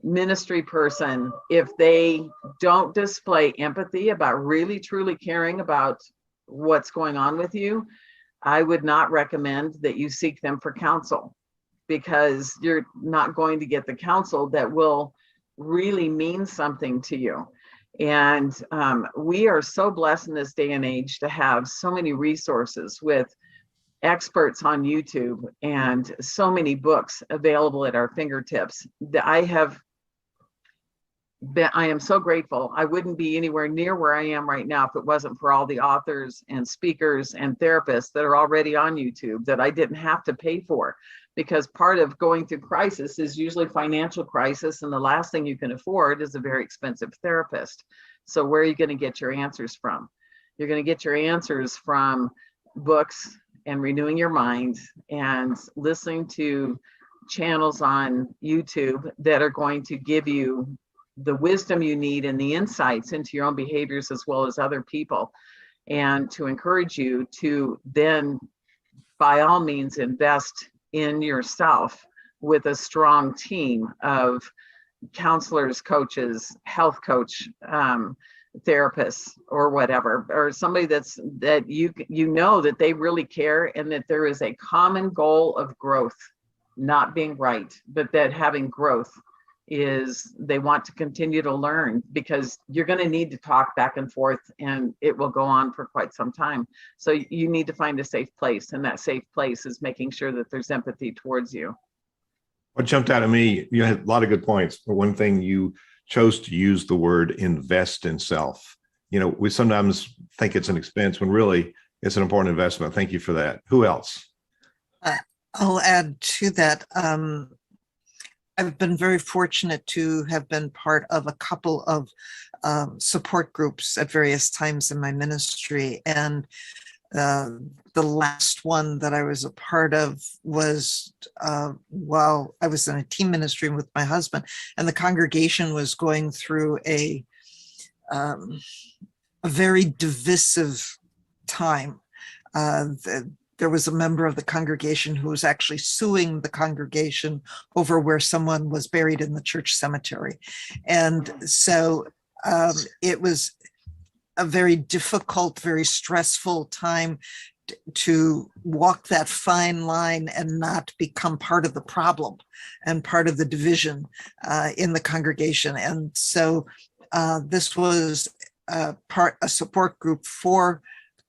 ministry person, if they don't display empathy about really truly caring about what's going on with you, I would not recommend that you seek them for counsel, because you're not going to get the counsel that will really mean something to you. And we are so blessed in this day and age to have so many resources with experts on YouTube and so many books available at our fingertips. I am so grateful. I wouldn't be anywhere near where I am right now if it wasn't for all the authors and speakers and therapists that are already on YouTube that I didn't have to pay for, because part of going through crisis is usually financial crisis, and the last thing you can afford is a very expensive therapist. So where are you going to get your answers from? You're going to get your answers from books and renewing your mind and listening to channels on YouTube that are going to give you the wisdom you need and the insights into your own behaviors as well as other people, and to encourage you to then by all means invest in yourself with a strong team of counselors, coaches, health coach, therapists, or whatever, or somebody that you know that they really care, and that there is a common goal of growth, not being right, but that having growth is they want to continue to learn, because you're going to need to talk back and forth, and it will go on for quite some time. So you need to find a safe place, and that safe place is making sure that there's empathy towards you. What jumped out at me, you had a lot of good points, but one thing, you chose to use the word invest in self. You know, we sometimes think it's an expense when really it's an important investment. Thank you for that. Who else? I'll add to that. I've been very fortunate to have been part of a couple of support groups at various times in my ministry. And the last one that I was a part of was while I was in a team ministry with my husband, and the congregation was going through a very divisive time. There was a member of the congregation who was actually suing the congregation over where someone was buried in the church cemetery. And so it was a very difficult, very stressful time to walk that fine line and not become part of the problem and part of the division in the congregation. And so this was a support group for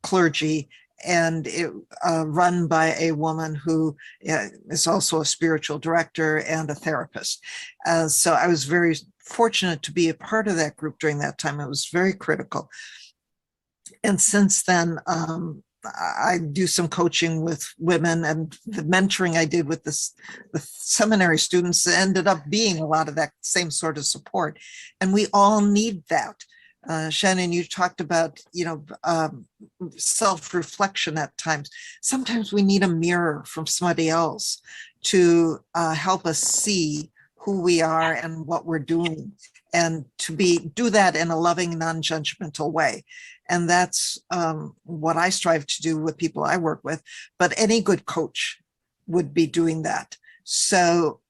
clergy, and it run by a woman who is also a spiritual director and a therapist. So I was very fortunate to be a part of that group during that time. It was very critical. And since then, I do some coaching with women, and the mentoring I did with the seminary students ended up being a lot of that same sort of support. And we all need that. Shannon, you talked about, self-reflection at times. Sometimes we need a mirror from somebody else to help us see who we are and what we're doing, and to do that in a loving, non-judgmental way. And that's what I strive to do with people I work with. But any good coach would be doing that. So,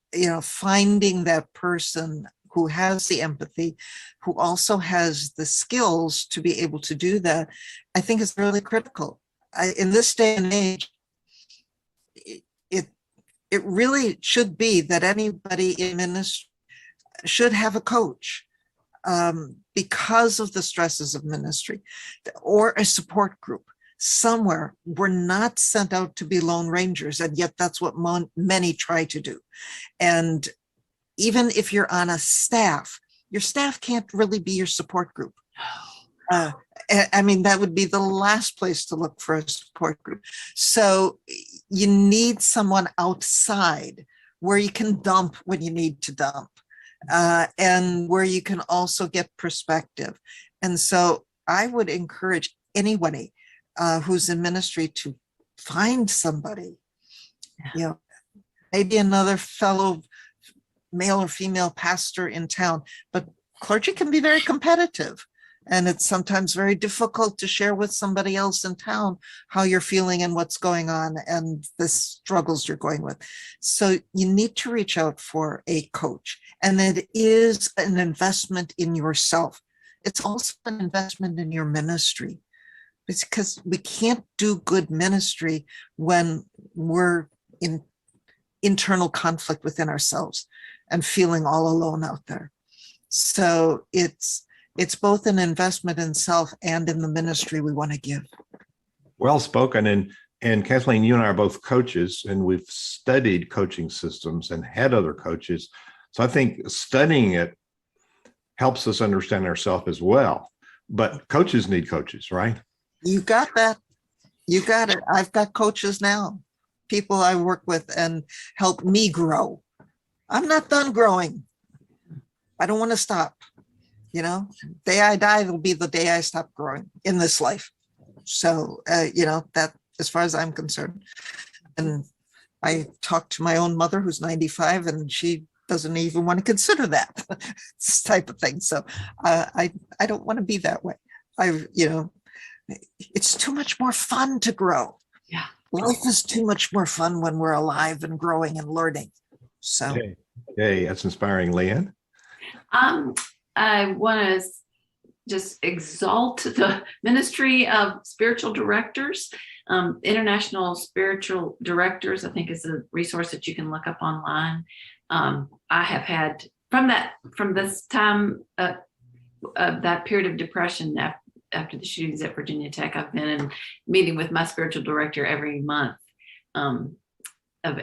finding that person who has the empathy, who also has the skills to be able to do that, I think is really critical. In this day and age, it really should be that anybody in ministry should have a coach because of the stresses of ministry, or a support group somewhere. We're not sent out to be lone rangers, and yet that's what many try to do. And even if you're on a staff, your staff can't really be your support group. That would be the last place to look for a support group. So you need someone outside where you can dump when you need to dump, and where you can also get perspective. And so I would encourage anybody who's in ministry to find somebody, maybe another fellow male or female pastor in town, but clergy can be very competitive. And it's sometimes very difficult to share with somebody else in town how you're feeling and what's going on and the struggles you're going with. So you need to reach out for a coach. And it is an investment in yourself. It's also an investment in your ministry. It's because we can't do good ministry when we're in internal conflict within ourselves and feeling all alone out there. So it's both an investment in self and in the ministry we want to give. Well spoken. And Kathleen, you and I are both coaches, and we've studied coaching systems and had other coaches. So I think studying it helps us understand ourselves as well. But coaches need coaches, right? You got that. You got it. I've got coaches now, people I work with and help me grow. I'm not done growing. I don't want to stop. Day I die will be the day I stop growing in this life. So, that as far as I'm concerned. And I talked to my own mother who's 95, and she doesn't even want to consider that this type of thing. So I don't want to be that way. It's too much more fun to grow. Yeah. Life is too much more fun when we're alive and growing and learning. So Yay, that's inspiring. Leanne? I want to just exalt the ministry of spiritual directors. International Spiritual Directors, I think, is a resource that you can look up online. I have had from this time of that period of depression after the shootings at Virginia Tech, I've been in meeting with my spiritual director every month of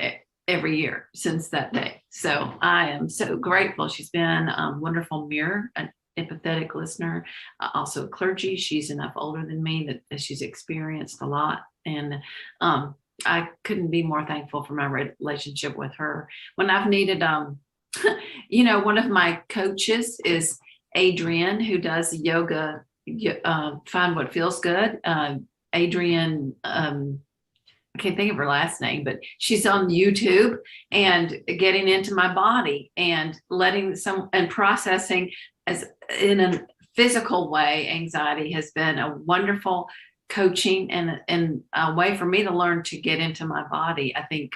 every year since that day. So I am so grateful. She's been a wonderful mirror, an empathetic listener, also clergy. She's enough older than me that she's experienced a lot. And I couldn't be more thankful for my relationship with her. When I've needed, one of my coaches is Adrienne, who does yoga, Find What Feels Good. Adrienne, I can't think of her last name, but she's on YouTube and getting into my body and and processing as in a physical way. Anxiety has been a wonderful coaching and a way for me to learn to get into my body. I think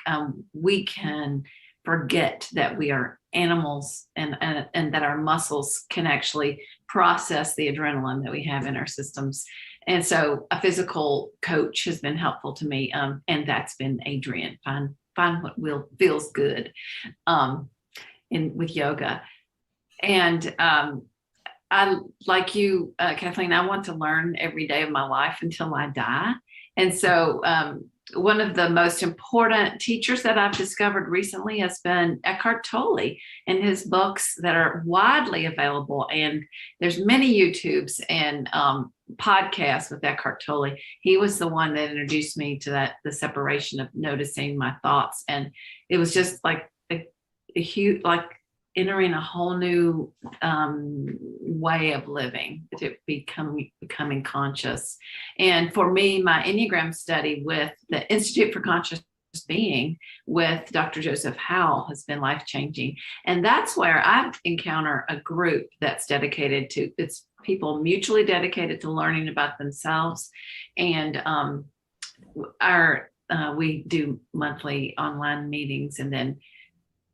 we can forget that we are animals and that our muscles can actually process the adrenaline that we have in our systems. And so a physical coach has been helpful to me. And that's been Adrienne. Find what feels good with yoga. And I, like you, Kathleen, I want to learn every day of my life until I die. And so one of the most important teachers that I've discovered recently has been Eckhart Tolle and his books that are widely available. And there's many YouTubes and podcasts with Eckhart Tolle. He was the one that introduced me to the separation of noticing my thoughts. And it was just like a huge, like entering a whole new way of living, to becoming conscious. And for me, my Enneagram study with the Institute for Conscious Being with Dr. Joseph Howell has been life-changing. And that's where I encounter a group that's dedicated to, it's people mutually dedicated to learning about themselves. And we do monthly online meetings, and then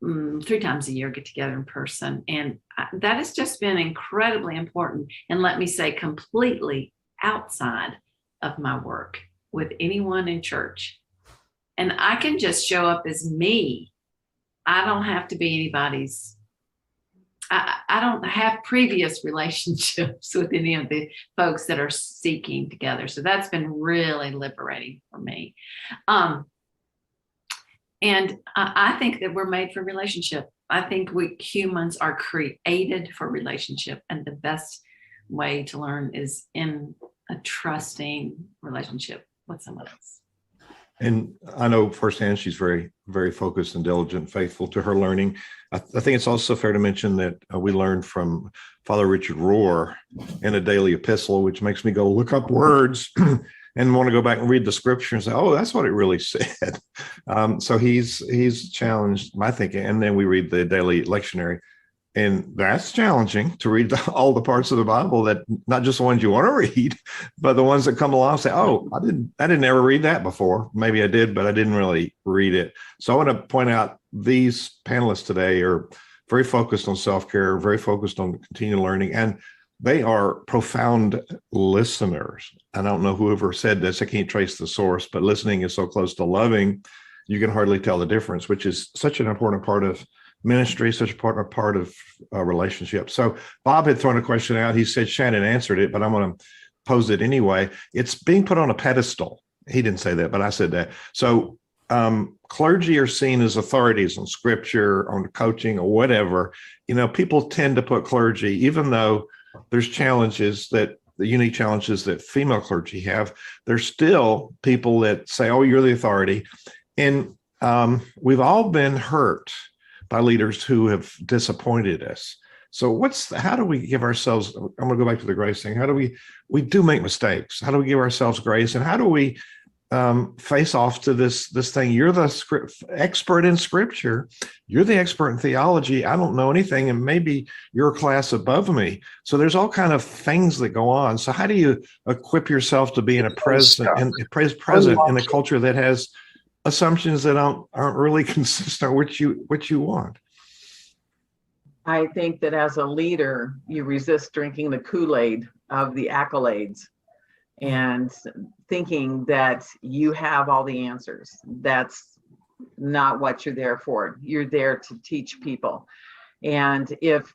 3 times a year get together in person. And that has just been incredibly important. And let me say, completely outside of my work with anyone in church. And I can just show up as me. I don't have to be anybody's. I don't have previous relationships with any of the folks that are seeking together. So that's been really liberating for me. And I think that we're made for relationship. I think we humans are created for relationship. And the best way to learn is in a trusting relationship with someone else. And I know firsthand she's very, very focused and diligent, faithful to her learning. I think it's also fair to mention that we learned from Father Richard Rohr in a daily epistle, which makes me go look up words and want to go back and read the scripture and say, oh, that's what it really said. So he's challenged my thinking. And then we read the daily lectionary. And that's challenging to read all the parts of the Bible, that not just the ones you want to read, but the ones that come along and say, oh, I didn't ever read that before. Maybe I did, but I didn't really read it. So I want to point out these panelists today are very focused on self-care, very focused on continual learning, and they are profound listeners. I don't know whoever said this, I can't trace the source, but listening is so close to loving, you can hardly tell the difference, which is such an important part of ministry, such a part of relationship. So Bob had thrown a question out. He said Shannon answered it, but I'm going to pose it anyway. It's being put on a pedestal. He didn't say that, but I said that. So clergy are seen as authorities on scripture, on coaching, or whatever. People tend to put clergy, even though there's challenges, that the unique challenges that female clergy have, there's still people that say, oh, you're the authority. And we've all been hurt by leaders who have disappointed us. So how do we give ourselves, I'm going to go back to the grace thing. How do we do make mistakes? How do we give ourselves grace? And how do we face off to this thing? You're the expert in scripture. You're the expert in theology. I don't know anything. And maybe you're a class above me. So there's all kind of things that go on. So how do you equip yourself to be present in a culture that has assumptions that aren't really consistent with what you want. I think that as a leader, you resist drinking the Kool-Aid of the accolades and thinking that you have all the answers. That's not what you're there for. You're there to teach people. And if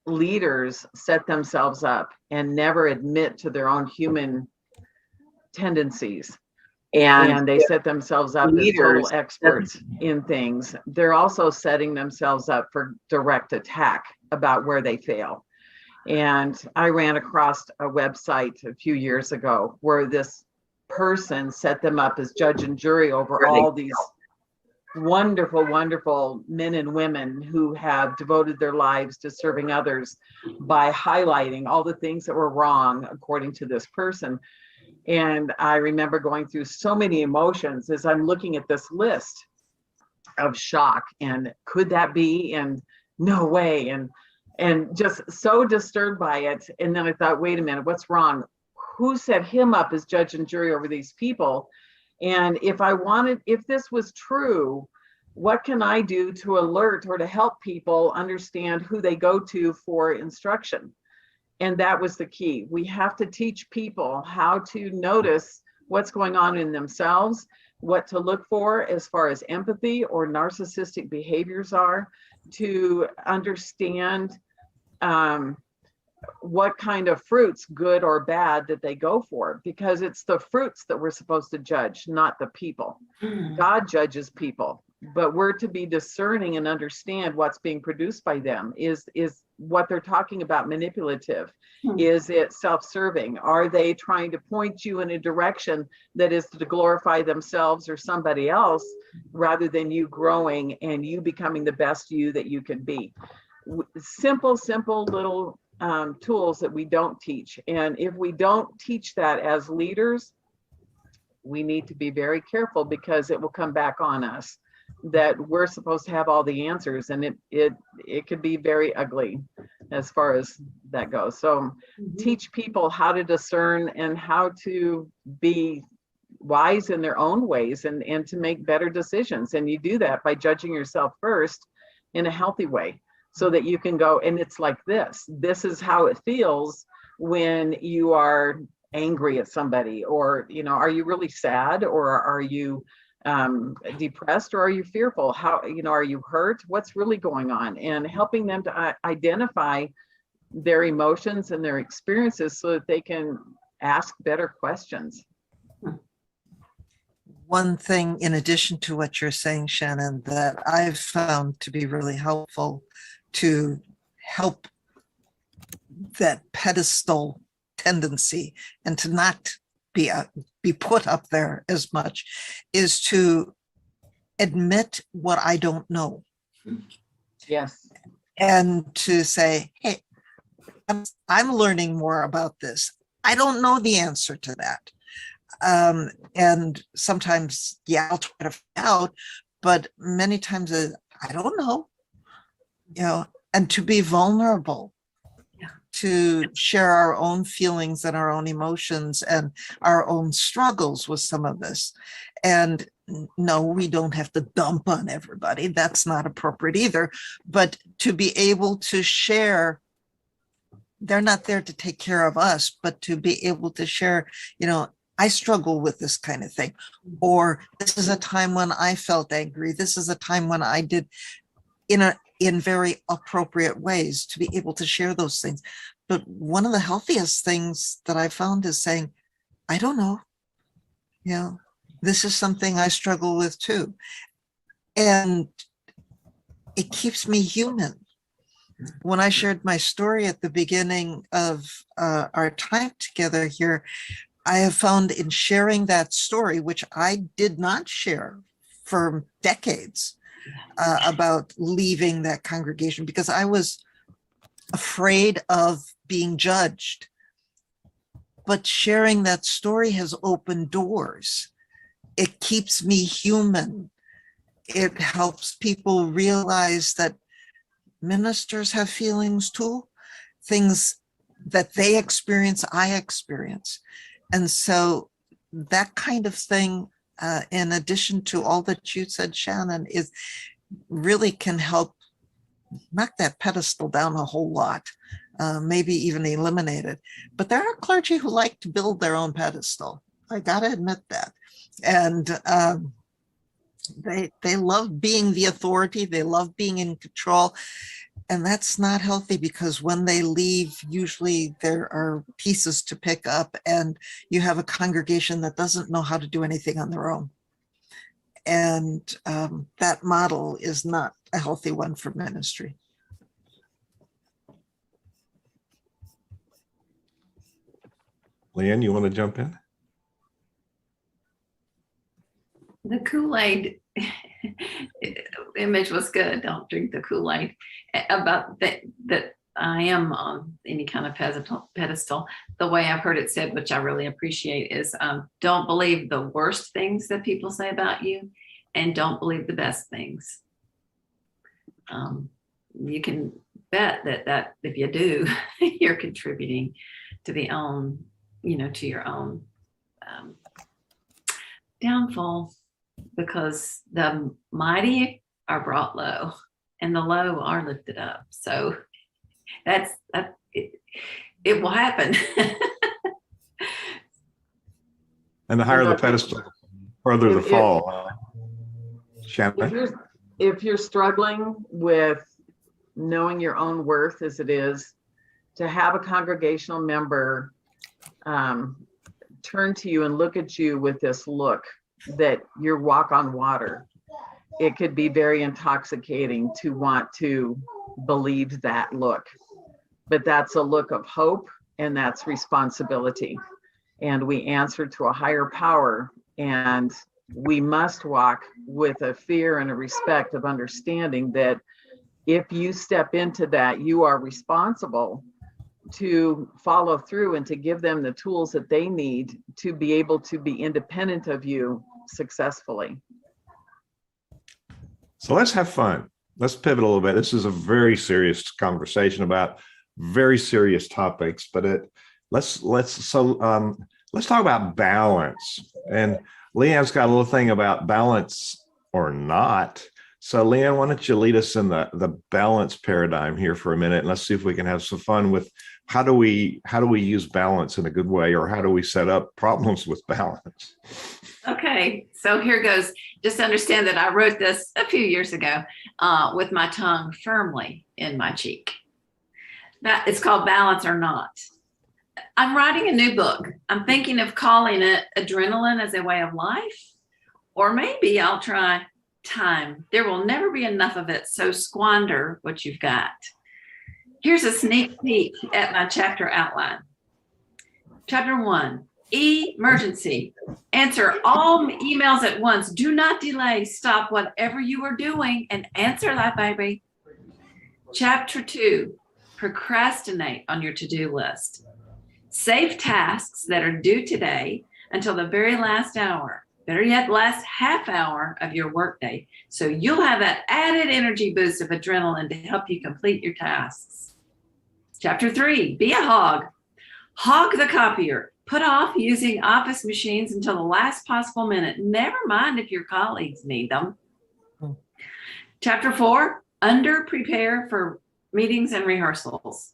leaders set themselves up and never admit to their own human tendencies, and they set themselves up as total experts in things, they're also setting themselves up for direct attack about where they fail. And I ran across a website a few years ago where this person set them up as judge and jury over all these wonderful, wonderful men and women who have devoted their lives to serving others by highlighting all the things that were wrong according to this person. And I remember going through so many emotions as I'm looking at this list of shock and could that be, and no way, and just so disturbed by it. And then I thought, wait a minute, what's wrong? Who set him up as judge and jury over these people? And if this was true, what can I do to alert or to help people understand who they go to for instruction? And that was the key. We have to teach people how to notice what's going on in themselves, what to look for as far as empathy or narcissistic behaviors are, to understand what kind of fruits, good or bad, that they go for, because it's the fruits that we're supposed to judge, not the people. God judges people, but we're to be discerning and understand what's being produced by them. Is what they're talking about manipulative? Is it self-serving? Are they trying to point you in a direction that is to glorify themselves or somebody else rather than you growing and you becoming the best you that you can be? Simple little tools that we don't teach. And if we don't teach that as leaders, we need to be very careful, because it will come back on us that we're supposed to have all the answers, and it could be very ugly as far as that goes. So teach people how to discern and how to be wise in their own ways and to make better decisions. And you do that by judging yourself first in a healthy way, so that you can go, and it's like this is how it feels when you are angry at somebody, or are you really sad, or are you depressed, or are you fearful? How, are you hurt? What's really going on? And helping them to identify their emotions and their experiences so that they can ask better questions. One thing, in addition to what you're saying, Shannon, that I've found to be really helpful to help that pedestal tendency and to not be put up there as much, is to admit what I don't know. Yes. And to say, hey, I'm learning more about this. I don't know the answer to that. And sometimes, I'll try to find out, but many times I don't know, and to be vulnerable, to share our own feelings and our own emotions and our own struggles with some of this. And no, we don't have to dump on everybody. That's not appropriate either. But to be able to share, they're not there to take care of us, but to be able to share, I struggle with this kind of thing, or this is a time when I felt angry. This is a time when I did, in very appropriate ways, to be able to share those things. But one of the healthiest things that I found is saying, I don't know, this is something I struggle with too. And it keeps me human. When I shared my story at the beginning of our time together here, I have found in sharing that story, which I did not share for decades, about leaving that congregation because I was afraid of being judged. But sharing that story has opened doors. It keeps me human. It helps people realize that ministers have feelings too, things that they experience, I experience. And so that kind of thing in addition to all that you said, Shannon, is really can help knock that pedestal down a whole lot, maybe even eliminate it. But there are clergy who like to build their own pedestal. I got to admit that. And they love being the authority. They love being in control. And that's not healthy, because when they leave, usually there are pieces to pick up, and you have a congregation that doesn't know how to do anything on their own. And that model is not a healthy one for ministry. Leanne, you want to jump in? The Kool-Aid image was good. Don't drink the Kool-Aid. About that I am on any kind of pedestal. The way I've heard it said, which I really appreciate, is don't believe the worst things that people say about you, and don't believe the best things. You can bet that if you do, you're contributing to the own, to your own downfall, because the mighty are brought low and the low are lifted up. So it will happen. And the higher the pedestal, the further the fall. Shannon? If you're struggling with knowing your own worth as it is, to have a congregational member turn to you and look at you with this look that you walk on water, it could be very intoxicating to want to believe that look. But that's a look of hope, and that's responsibility. And we answer to a higher power, and we must walk with a fear and a respect of understanding that if you step into that, you are responsible to follow through and to give them the tools that they need to be able to be independent of you successfully. So let's have fun. Let's pivot a little bit. This is a very serious conversation about very serious topics, but let's talk about balance. And Leanne's got a little thing about balance or not. So Leanne, why don't you lead us in the balance paradigm here for a minute, and let's see if we can have some fun with how do we use balance in a good way, or how do we set up problems with balance? Okay, so here goes. Just understand that I wrote this a few years ago with my tongue firmly in my cheek. That it's called Balance or Not. I'm writing a new book. I'm thinking of calling it Adrenaline as a Way of Life, or maybe I'll try Time. There will never be enough of it, so squander what you've got. Here's a sneak peek at my chapter outline. Chapter 1, emergency. Answer all emails at once. Do not delay. Stop whatever you are doing and answer that, baby. Chapter 2, procrastinate on your to-do list. Save tasks that are due today until the very last hour. Better yet, last half hour of your workday, so you'll have that added energy boost of adrenaline to help you complete your tasks. Chapter 3, be a hog. Hog the copier. Put off using office machines until the last possible minute. Never mind if your colleagues need them. Chapter 4, under-prepare for meetings and rehearsals.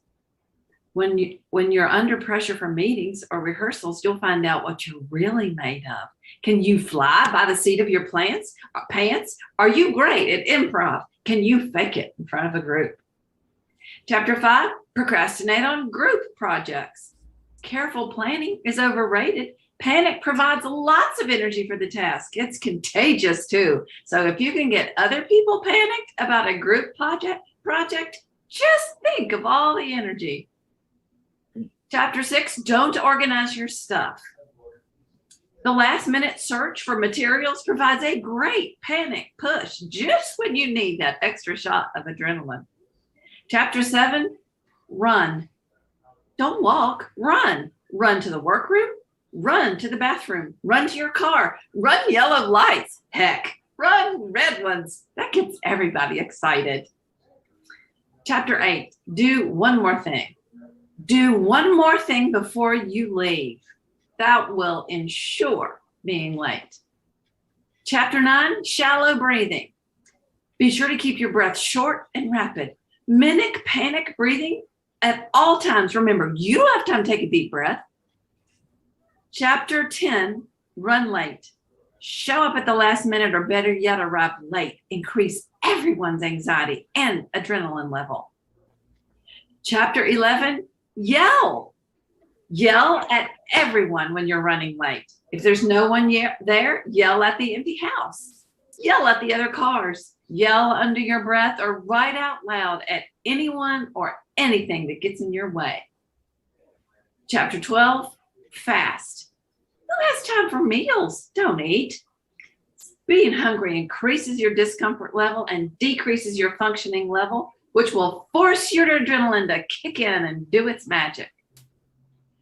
When you're under pressure for meetings or rehearsals, you'll find out what you're really made of. Can you fly by the seat of your pants? Are you great at improv? Can you fake it in front of a group? Chapter 5, procrastinate on group projects. Careful planning is overrated. Panic provides lots of energy for the task. It's contagious too. So if you can get other people panicked about a group project, just think of all the energy. Chapter 6, don't organize your stuff. The last minute search for materials provides a great panic push just when you need that extra shot of adrenaline. Chapter 7, run. Don't walk, run. Run to the workroom, run to the bathroom, run to your car, run yellow lights. Heck, run red ones. That gets everybody excited. Chapter 8, do one more thing. Do one more thing before you leave. That will ensure being late. Chapter 9, shallow breathing. Be sure to keep your breath short and rapid. Mimic panic breathing at all times. Remember, you don't have time to take a deep breath. Chapter 10, run late. Show up at the last minute, or better yet, arrive late. Increase everyone's anxiety and adrenaline level. Chapter 11, yell. Yell at everyone when you're running late. If there's no one there, yell at the empty house. Yell at the other cars. Yell under your breath or right out loud at anyone or anything that gets in your way. Chapter 12, fast. Who has time for meals? Don't eat. Being hungry increases your discomfort level and decreases your functioning level, which will force your adrenaline to kick in and do its magic.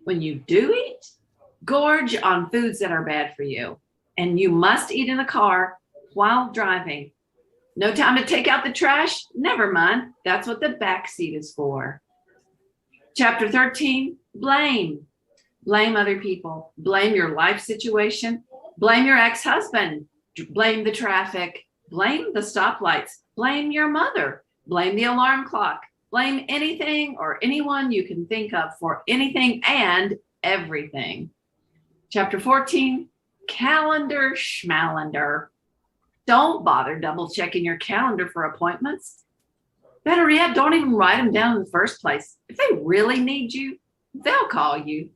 When you do eat, gorge on foods that are bad for you. And you must eat in the car while driving. No time to take out the trash? Never mind. That's what the back seat is for. Chapter 13, blame. Blame other people. Blame your life situation. Blame your ex-husband. Blame the traffic. Blame the stoplights. Blame your mother. Blame the alarm clock. Blame anything or anyone you can think of for anything and everything. Chapter 14, calendar schmalender. Don't bother double checking your calendar for appointments. Better yet, don't even write them down in the first place. If they really need you, they'll call you.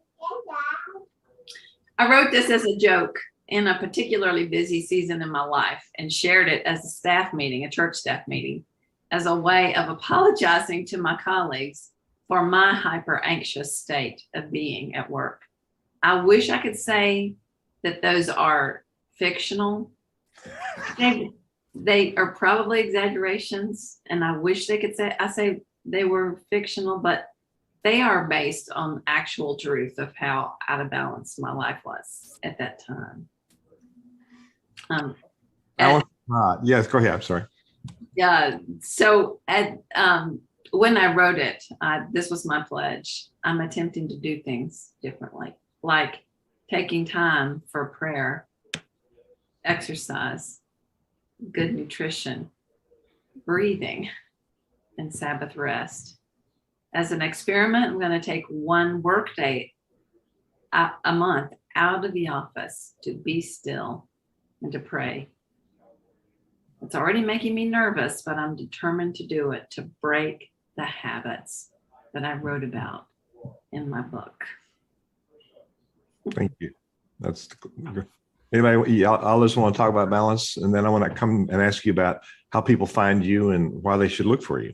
I wrote this as a joke in a particularly busy season in my life and shared it as a staff meeting, a church staff meeting, as a way of apologizing to my colleagues for my hyper anxious state of being at work. I wish I could say that those are fictional. They are probably exaggerations, and I wish they could say they were fictional, but they are based on actual truth of how out of balance my life was at that time. Yes, go ahead. I'm sorry. Yeah. So when I wrote it, this was my pledge. I'm attempting to do things differently, like taking time for prayer, exercise, good nutrition, breathing, and Sabbath rest. As an experiment, I'm going to take one work day a month out of the office to be still and to pray. It's already making me nervous, but I'm determined to do it, to break the habits that I wrote about in my book. Thank you. That's anybody. I'll just want to talk about balance, and then I want to come and ask you about how people find you and why they should look for you.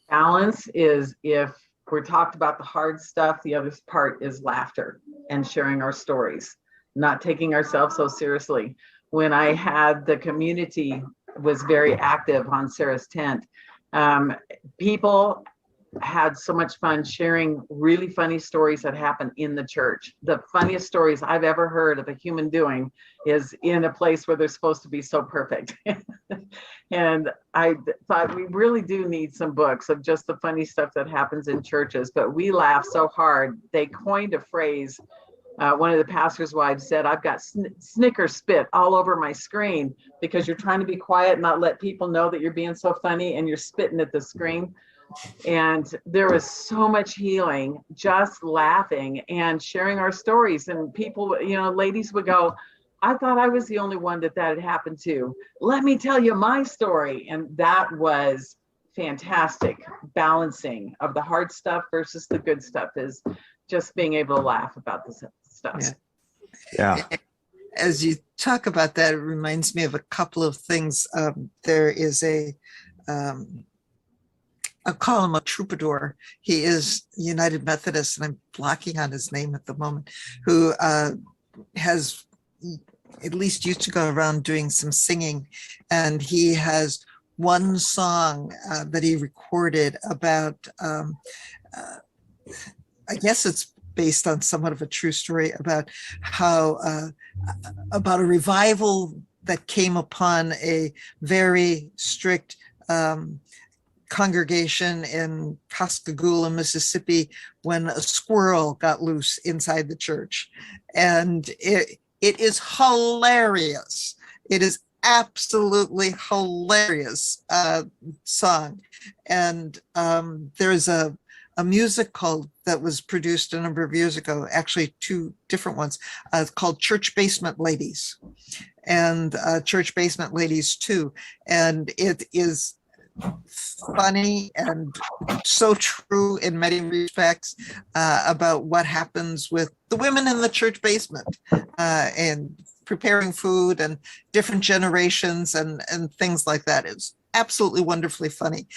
Balance is, if we're talked about the hard stuff, the other part is laughter and sharing our stories, not taking ourselves so seriously. When I had the community was very active on Sarah's tent, people had so much fun sharing really funny stories that happen in the church. The funniest stories I've ever heard of a human doing is in a place where they're supposed to be so perfect. And I thought we really do need some books of just the funny stuff that happens in churches, but we laugh so hard. They coined a phrase. One of the pastor's wives said, I've got Snicker spit all over my screen because you're trying to be quiet and not let people know that you're being so funny and you're spitting at the screen. And there was so much healing, just laughing and sharing our stories. And people, ladies would go, I thought I was the only one that had happened to. Let me tell you my story. And that was fantastic. Balancing of the hard stuff versus the good stuff is just being able to laugh about this stuff. Yeah. As you talk about that, it reminds me of a couple of things. There is I'll call him a troubadour. He is United Methodist, and I'm blocking on his name at the moment, who has at least used to go around doing some singing. And he has one song that he recorded about, I guess it's based on somewhat of a true story about how, about a revival that came upon a very strict congregation in Pascagoula, Mississippi, when a squirrel got loose inside the church. And It is hilarious. It is absolutely hilarious song. And there's a musical that was produced a number of years ago, actually two different ones, called Church Basement Ladies and Church Basement Ladies 2. And it is funny and so true in many respects about what happens with the women in the church basement and preparing food and different generations and things like that. It's absolutely wonderfully funny.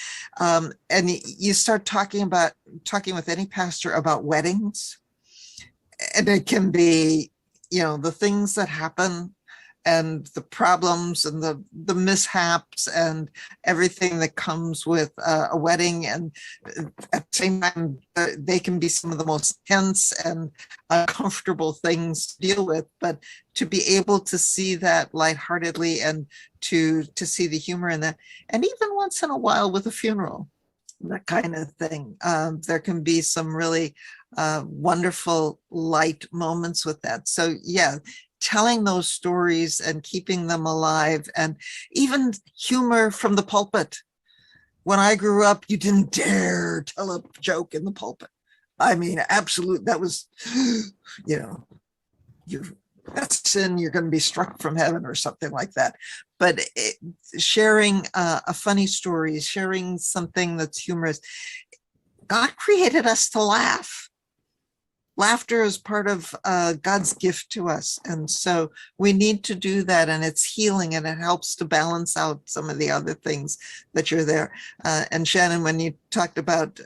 And you start talking with any pastor about weddings, and it can be, the things that happen and the problems and the mishaps and everything that comes with a wedding. And at the same time, they can be some of the most tense and uncomfortable things to deal with. But to be able to see that lightheartedly and to see the humor in that, and even once in a while with a funeral, that kind of thing, there can be some really wonderful light moments with that. So yeah, telling those stories and keeping them alive, and even humor from the pulpit. When I grew up, you didn't dare tell a joke in the pulpit. I mean, absolute, that was, that's sin, you're going to be struck from heaven or something like that. But sharing a funny story, sharing something that's humorous. God created us to laugh. Laughter is part of God's gift to us. And so we need to do that, and it's healing, and it helps to balance out some of the other things that you're there. And Shannon, when you talked about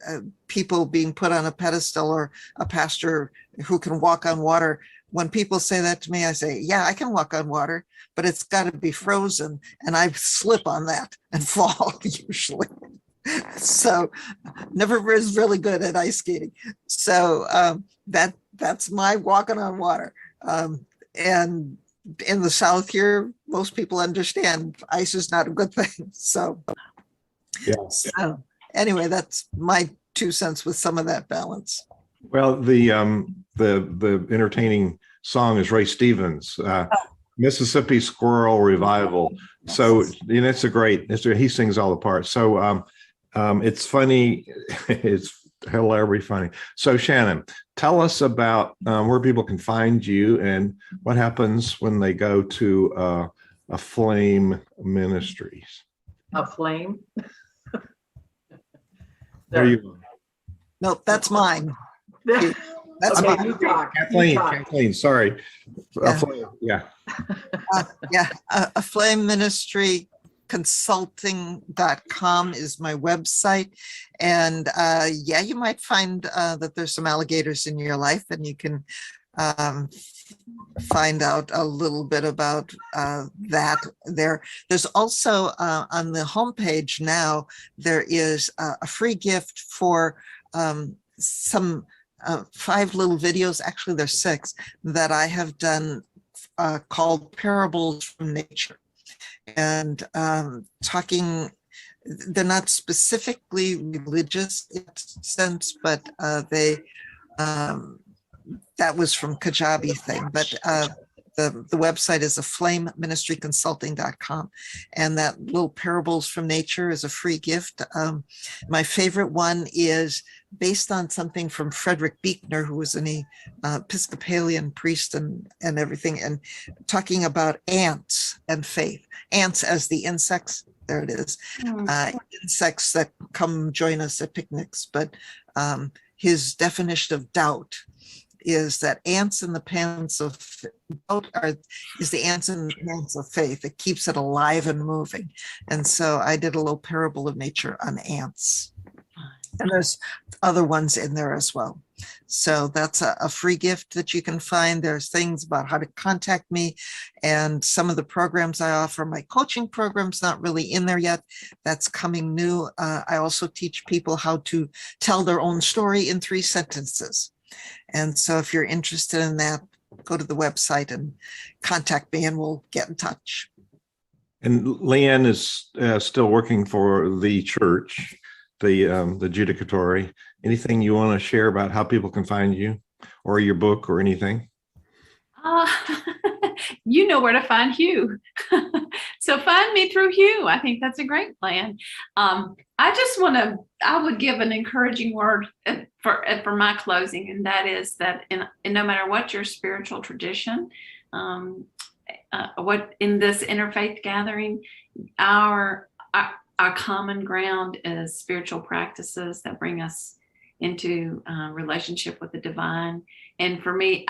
people being put on a pedestal or a pastor who can walk on water, when people say that to me, I say, yeah, I can walk on water, but it's got to be frozen. And I slip on that and fall usually. So never was really good at ice skating. So that's my walking on water. And in the South here, most people understand ice is not a good thing. So, Yeah. So anyway, that's my 2 cents with some of that balance. Well, the entertaining song is Ray Stevens, Mississippi Squirrel Revival. So, it's he sings all the parts. So it's funny. It's hilariously funny. So Shannon, tell us about where people can find you and what happens when they go to a Flame Ministries. A flame? There you go. Nope, that's mine. That's Okay, mine. you talk. Kathleen, sorry. Yeah. A Flame Ministry consulting.com is my website. And you might find that there's some alligators in your life, and you can find out a little bit about that there. There's also on the homepage now, there is a free gift for some 5 little videos, actually there's 6, that I have done called Parables from Nature. And talking, they're not specifically religious in a sense, but that was from Kajabi thing. But the website is aflameministryconsulting.com, and that little Parables from Nature is a free gift. My favorite one is based on something from Frederick Buechner, who was an Episcopalian priest and everything, and talking about ants and faith. Ants as the insects, there it is, insects that come join us at picnics. But his definition of doubt is that ants in the pants of doubt is the ants in the pants of faith. It keeps it alive and moving. And so I did a little parable of nature on ants. And there's other ones in there as well. So that's a free gift that you can find. There's things about how to contact me, and some of the programs I offer. My coaching program's not really in there yet. That's coming new. I also teach people how to tell their own story in 3 sentences. And so if you're interested in that, go to the website and contact me, and we'll get in touch. And Leanne is still working for the church, the judicatory. Anything you want to share about how people can find you or your book or anything? Uh, you know where to find Hugh. So find me through Hugh. I think that's a great plan. I would give an encouraging word for my closing, and that is that in no matter what your spiritual tradition, what in this interfaith gathering, our common ground is spiritual practices that bring us into relationship with the divine. And for me,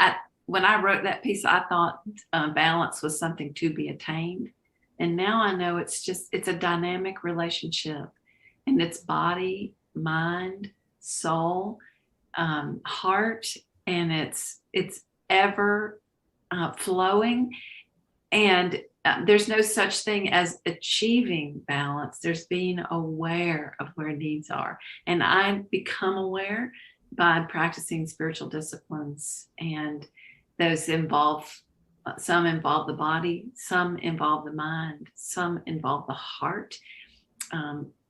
when I wrote that piece, I thought balance was something to be attained. And now I know it's a dynamic relationship, and it's body, mind, soul, heart, and it's ever flowing. And there's no such thing as achieving balance. There's being aware of where needs are. And I become aware by practicing spiritual disciplines, and those some involve the body, some involve the mind, some involve the heart,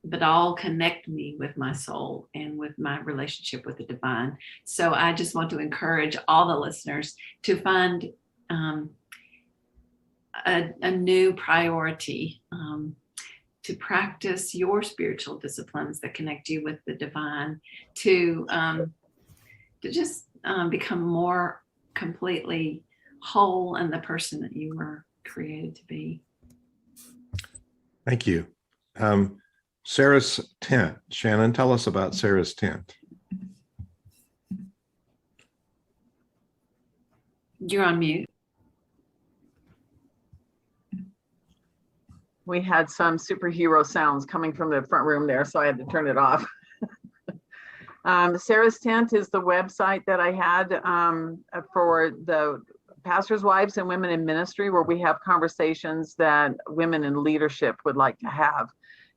but all connect me with my soul and with my relationship with the divine. So I just want to encourage all the listeners to find a new priority, to practice your spiritual disciplines that connect you with the divine, to just become more completely whole in the person that you were created to be. Thank you. Sarah's tent. Shannon, tell us about Sarah's tent. You're on mute. We had some superhero sounds coming from the front room there, so I had to turn it off. Sarah's Tent is the website that I had for the pastors' wives and women in ministry, where we have conversations that women in leadership would like to have.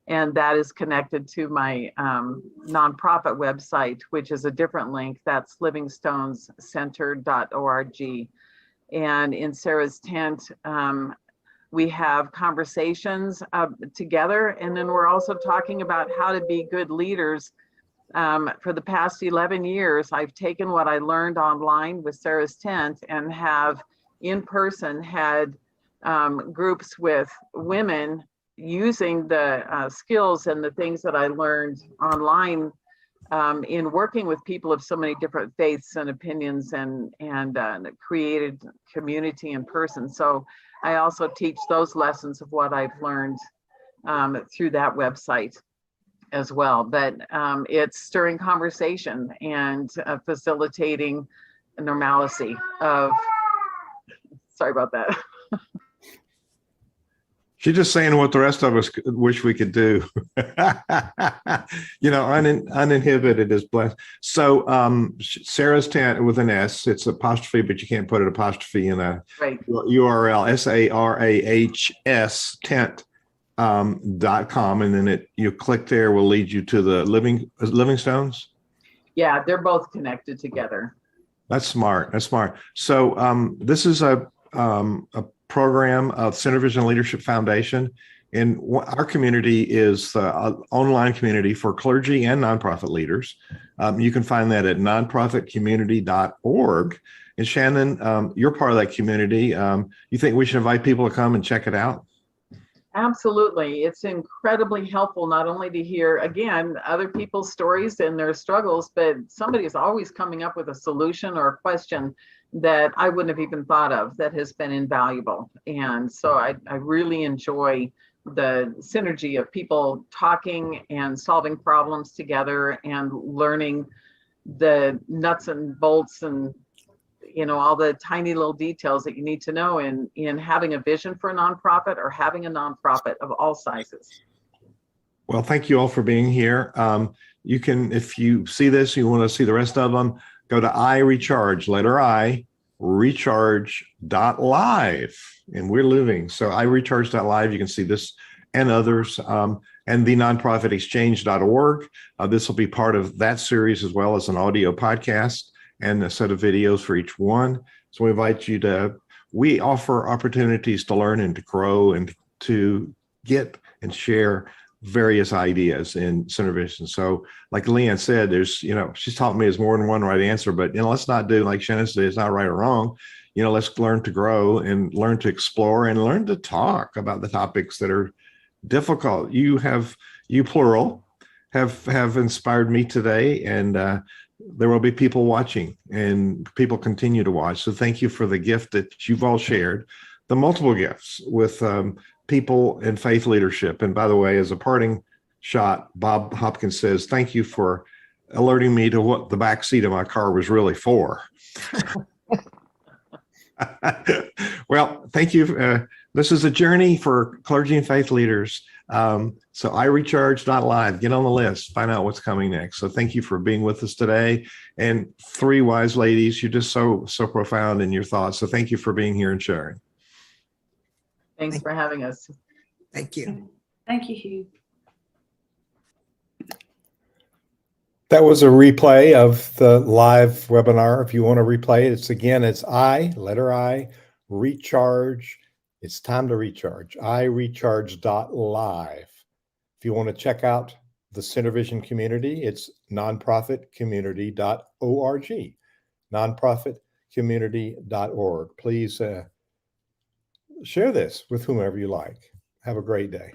And that is connected to my nonprofit website, which is a different link. That's livingstonescenter.org. And in Sarah's Tent, we have conversations together. And then we're also talking about how to be good leaders. For the past 11 years, I've taken what I learned online with Sarah's Tent and have in person had groups with women using the skills and the things that I learned online in working with people of so many different faiths and opinions, and created community in person. So I also teach those lessons of what I've learned through that website as well. But it's stirring conversation and facilitating normalcy of, sorry about that. She's just saying what the rest of us wish we could do. Uninhibited is blessed. So Sarah's Tent with an S, it's apostrophe, but you can't put an apostrophe in a URL, SARAHS tent.com. And then you click there, will lead you to the Livingstones. Yeah, they're both connected together. That's smart. So this is a program of Center Vision Leadership Foundation. And our community is the online community for clergy and nonprofit leaders. You can find that at nonprofitcommunity.org. And Shannon, you're part of that community. You think we should invite people to come and check it out? Absolutely. It's incredibly helpful not only to hear, again, other people's stories and their struggles, but somebody is always coming up with a solution or a question that I wouldn't have even thought of that has been invaluable. And so I really enjoy the synergy of people talking and solving problems together and learning the nuts and bolts and all the tiny little details that you need to know in having a vision for a nonprofit or having a nonprofit of all sizes. Well, thank you all for being here. You can, if you see this, you want to see the rest of them, go to iRecharge, letter I, recharge.live, and we're living. So iRecharge.live, you can see this and others, and the nonprofitexchange.org. This will be part of that series as well as an audio podcast and a set of videos for each one. So we invite you we offer opportunities to learn and to grow and to get and share various ideas in Center Vision. So like Leanne said, there's, she's taught me there's more than one right answer, but let's not do like Shannon said, it's not right or wrong. let's learn to grow and learn to explore and learn to talk about the topics that are difficult. You plural have inspired me today, and there will be people watching, and people continue to watch. So thank you for the gift that you've all shared, the multiple gifts with people in faith leadership. And by the way, as a parting shot, Bob Hopkins says, thank you for alerting me to what the back seat of my car was really for. Well, thank you. This is a journey for clergy and faith leaders. So iRecharge.live, get on the list, find out what's coming next. So thank you for being with us today. And three wise ladies, you're just so profound in your thoughts. So thank you for being here and sharing. Thanks for having us. Thank you. Thank you, Hugh. That was a replay of the live webinar. If you want to replay it, it's letter I, recharge. It's time to recharge. iRecharge.live. If you want to check out the Center Vision community, it's nonprofitcommunity.org. Nonprofitcommunity.org. Please share this with whomever you like. Have a great day.